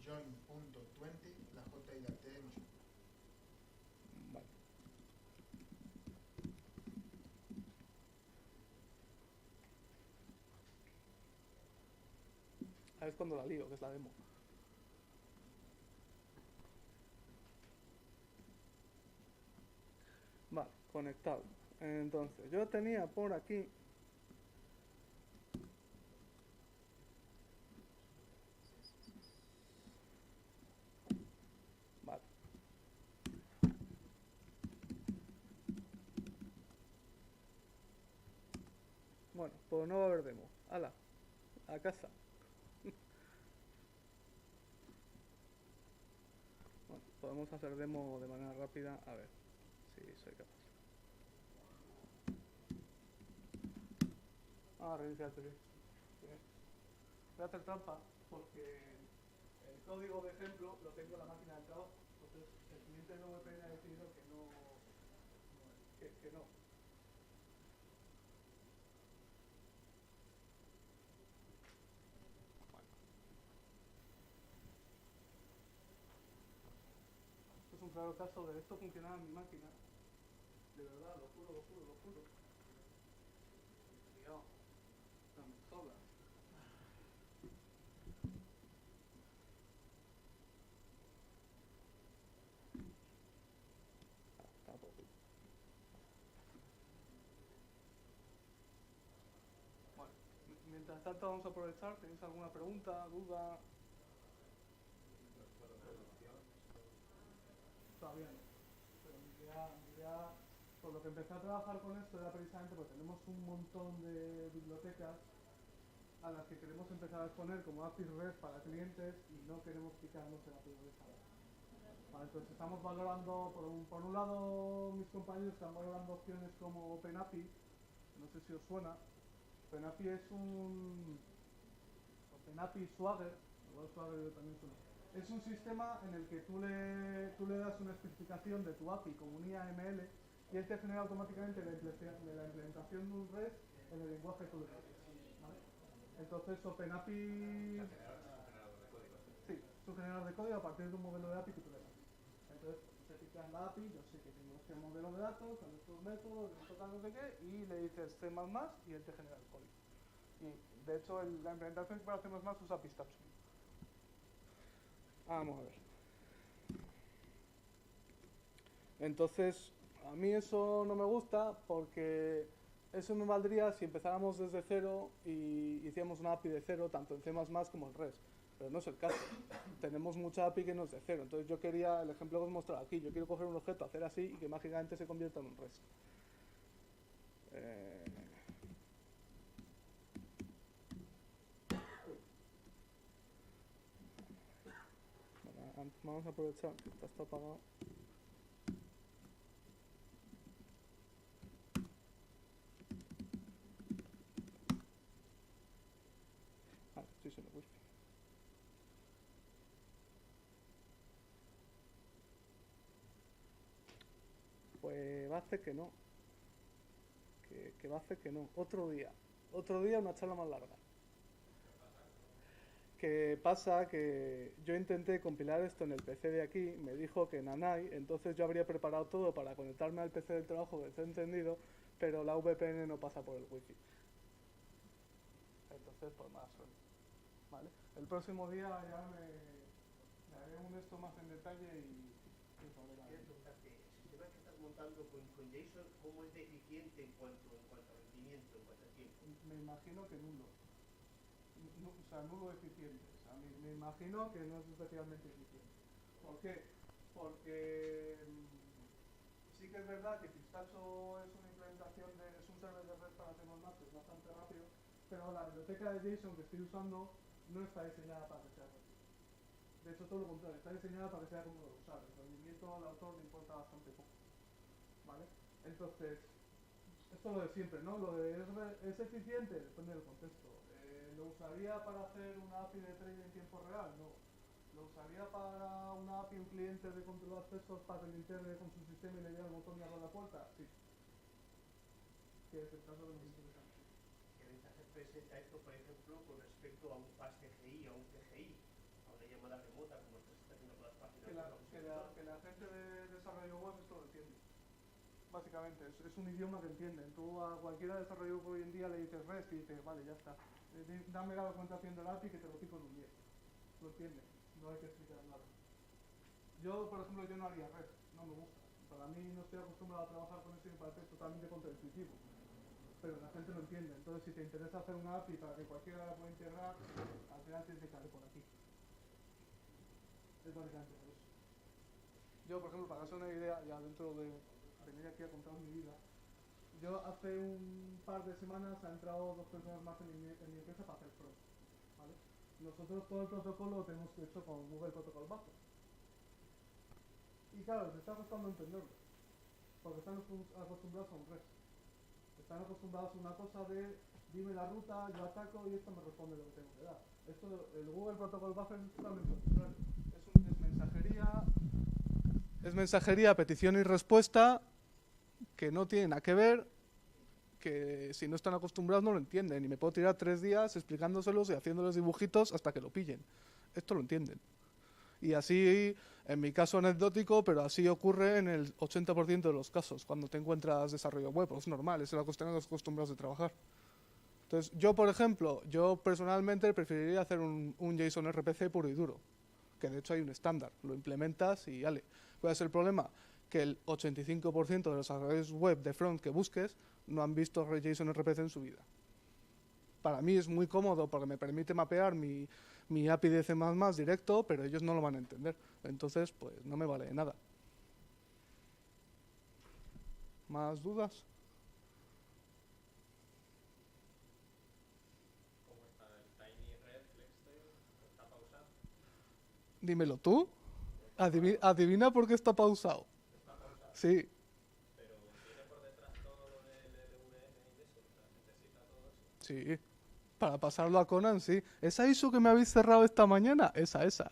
join.20, la J y la T mayúscula. Vale. A ver, es cuando la lío, que es la demo. Vale, conectado. Entonces, yo tenía por aquí Bueno, pues no va a haber demo. ¡Hala! A casa. Bueno, podemos hacer demo de manera rápida. A ver si soy capaz. Reiniciarte bien. Bien. Voy a hacer trampa porque el código de ejemplo lo tengo en la máquina del trabajo. Entonces el cliente de VPN ha decidido que no. Que no. Esto es un claro caso de esto funcionaba en mi máquina. De verdad, lo juro, lo juro, lo juro. Cuidado. No me sobra. Tampoco. Bueno, mientras tanto vamos a aprovechar. ¿Tenéis alguna pregunta, duda? Todavía no. Pero mi idea, por lo que empecé a trabajar con esto era precisamente porque tenemos un montón de bibliotecas a las que queremos empezar a exponer como APIs REST para clientes y no queremos picarnos en la priorización. Vale, entonces estamos valorando, por un lado mis compañeros están valorando opciones como OpenAPI, no sé si os suena. OpenAPI es un... OpenAPI Swagger, igual Swagger también suena. Es un sistema en el que tú le das una especificación de tu API como un IAML y él te genera automáticamente la implementación de un REST en el lenguaje que tú le das. ¿Vale? Entonces OpenAPI... Sí, es un generador de código a partir de un modelo de API que tú le das. Entonces se fija en la API, yo sé que tengo este modelo de datos, con estos métodos, esto tal, no sé qué, y le dices C++ y él te genera el código. Y de hecho la implementación para C++ usa Pistachio. Vamos a ver. Entonces, a mí eso no me gusta porque eso me valdría si empezáramos desde cero y hiciéramos una API de cero, tanto en C++ como en REST. Pero no es el caso. Tenemos mucha API que no es de cero. Entonces yo quería, el ejemplo que os he mostrado aquí, yo quiero coger un objeto, hacer así y que mágicamente se convierta en un REST. Vamos a aprovechar que está apagado. Estoy sin el wifi. Pues va a hacer que no. Que va a hacer que no. Otro día una charla más larga. Que pasa que yo intenté compilar esto en el PC de aquí, me dijo que Nanai, entonces yo habría preparado todo para conectarme al PC del trabajo que está encendido, pero la VPN no pasa por el wifi. Entonces, pues más suerte. ¿Vale? El próximo día ya me haré un esto más en detalle y sobre la... Quiero preguntarte, el sistema que estás montando con JSON, ¿cómo es deficiente en cuanto a rendimiento, en cuanto a tiempo? Me imagino que nulo. O sea, nulo eficiente. O sea, me imagino que no es especialmente eficiente. ¿Por qué? Porque sí que es verdad que Pistacho es una implementación es un server de red para C++, que es bastante rápido, pero la biblioteca de JSON que estoy usando no está diseñada para que sea rápido. De hecho, todo lo contrario, está diseñada para que sea cómodo de usar. El rendimiento al autor le importa bastante poco. ¿Vale? Entonces, esto es lo de siempre, ¿no? Lo de ¿es eficiente? Depende del contexto. ¿Lo usaría para hacer una API de trading en tiempo real? No. ¿Lo usaría para una API, un cliente de control de accesos para que lo integre con su sistema y le diera el botón y abra la puerta? Sí. Que es el caso de los interesantes. ¿Qué ventajas presenta esto, por ejemplo, con respecto a un PAS CGI, a un CGI, a una llamada remota, como estás haciendo con las páginas? Que la gente de desarrollo web esto lo entiende. Básicamente, es un idioma que entienden. Tú a cualquiera desarrollador hoy en día le dices REST y dices, vale, ya está. Dame la documentación del API que te lo pico en un 10. Lo entienden, no hay que explicar nada. Yo, por ejemplo, yo no haría REST, no me gusta. Para mí no estoy acostumbrado a trabajar con eso y me parece totalmente contraintuitivo. Pero la gente lo entiende. Entonces, si te interesa hacer una API para que cualquiera la pueda integrar, al final tienes que caer por aquí. Es básicamente por eso. Yo, por ejemplo, para que os haga una idea, ya dentro de venir aquí a contar mi vida, yo hace un par de semanas han entrado 2 personas más en mi empresa para hacer front, ¿vale? Nosotros todo el protocolo lo tenemos hecho con Google Protocol Buffer. Y claro, les está costando entenderlo, porque están acostumbrados a un REST. Están acostumbrados a una cosa de dime la ruta, yo ataco y esto me responde lo que tengo que dar. Esto, el Google Protocol Buffer es totalmente lo contrario. Es mensajería, petición y respuesta que no tienen nada que ver, que si no están acostumbrados no lo entienden. Y me puedo tirar 3 días explicándoselos y haciéndoles dibujitos hasta que lo pillen. Esto lo entienden. Y así, en mi caso anecdótico, pero así ocurre en el 80% de los casos, cuando te encuentras desarrollo web. Pues es normal, es la cuestión de los acostumbrados de trabajar. Entonces, yo, por ejemplo, yo personalmente preferiría hacer un JSON RPC puro y duro, que de hecho hay un estándar, lo implementas y vale. ¿Cuál es el problema? Que el 85% de los desarrolladores web de front que busques no han visto JSON RPC en su vida. Para mí es muy cómodo porque me permite mapear mi API de C++ directo, pero ellos no lo van a entender. Entonces, pues no me vale de nada. ¿Más dudas? ¿Cómo está el Tiny Red Flextail? ¿Está pausado? Dímelo tú. Adivina por qué está pausado. ¿Está pausado? Sí. Pero ¿tiene por detrás todo lo del LVM y eso? O sea, ¿necesita todo eso? Sí. Para pasarlo a Conan, sí. ¿Esa ISO que me habéis cerrado esta mañana? Esa.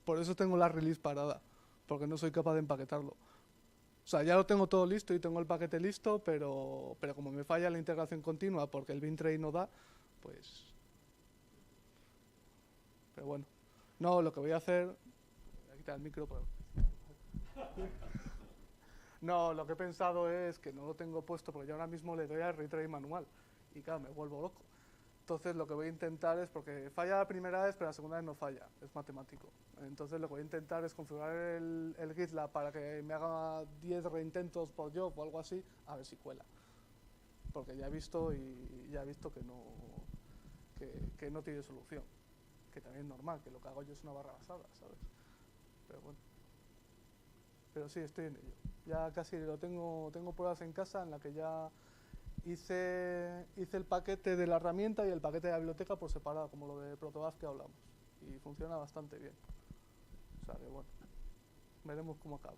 Por eso tengo la release parada. Porque no soy capaz de empaquetarlo. O sea, ya lo tengo todo listo y tengo el paquete listo, pero como me falla la integración continua porque el bin tray no da, pues... Pero bueno. No, lo que voy a hacer... Voy a quitar el micro, pero... No, lo que he pensado es que no lo tengo puesto porque yo ahora mismo le doy al retry manual y claro, me vuelvo loco. Entonces lo que voy a intentar es, porque falla la primera vez, pero la segunda vez no falla, es matemático. Entonces lo que voy a intentar es configurar el GitLab para que me haga 10 reintentos por job o algo así, a ver si cuela. Porque ya he visto que no tiene solución. Que también es normal, que lo que hago yo es una barra basada, ¿sabes? Pero bueno. Pero sí, estoy en ello. Ya casi lo tengo pruebas en casa en la que ya hice el paquete de la herramienta y el paquete de la biblioteca por separado, como lo de Protobuf que hablamos. Y funciona bastante bien. O sea que bueno, veremos cómo acaba.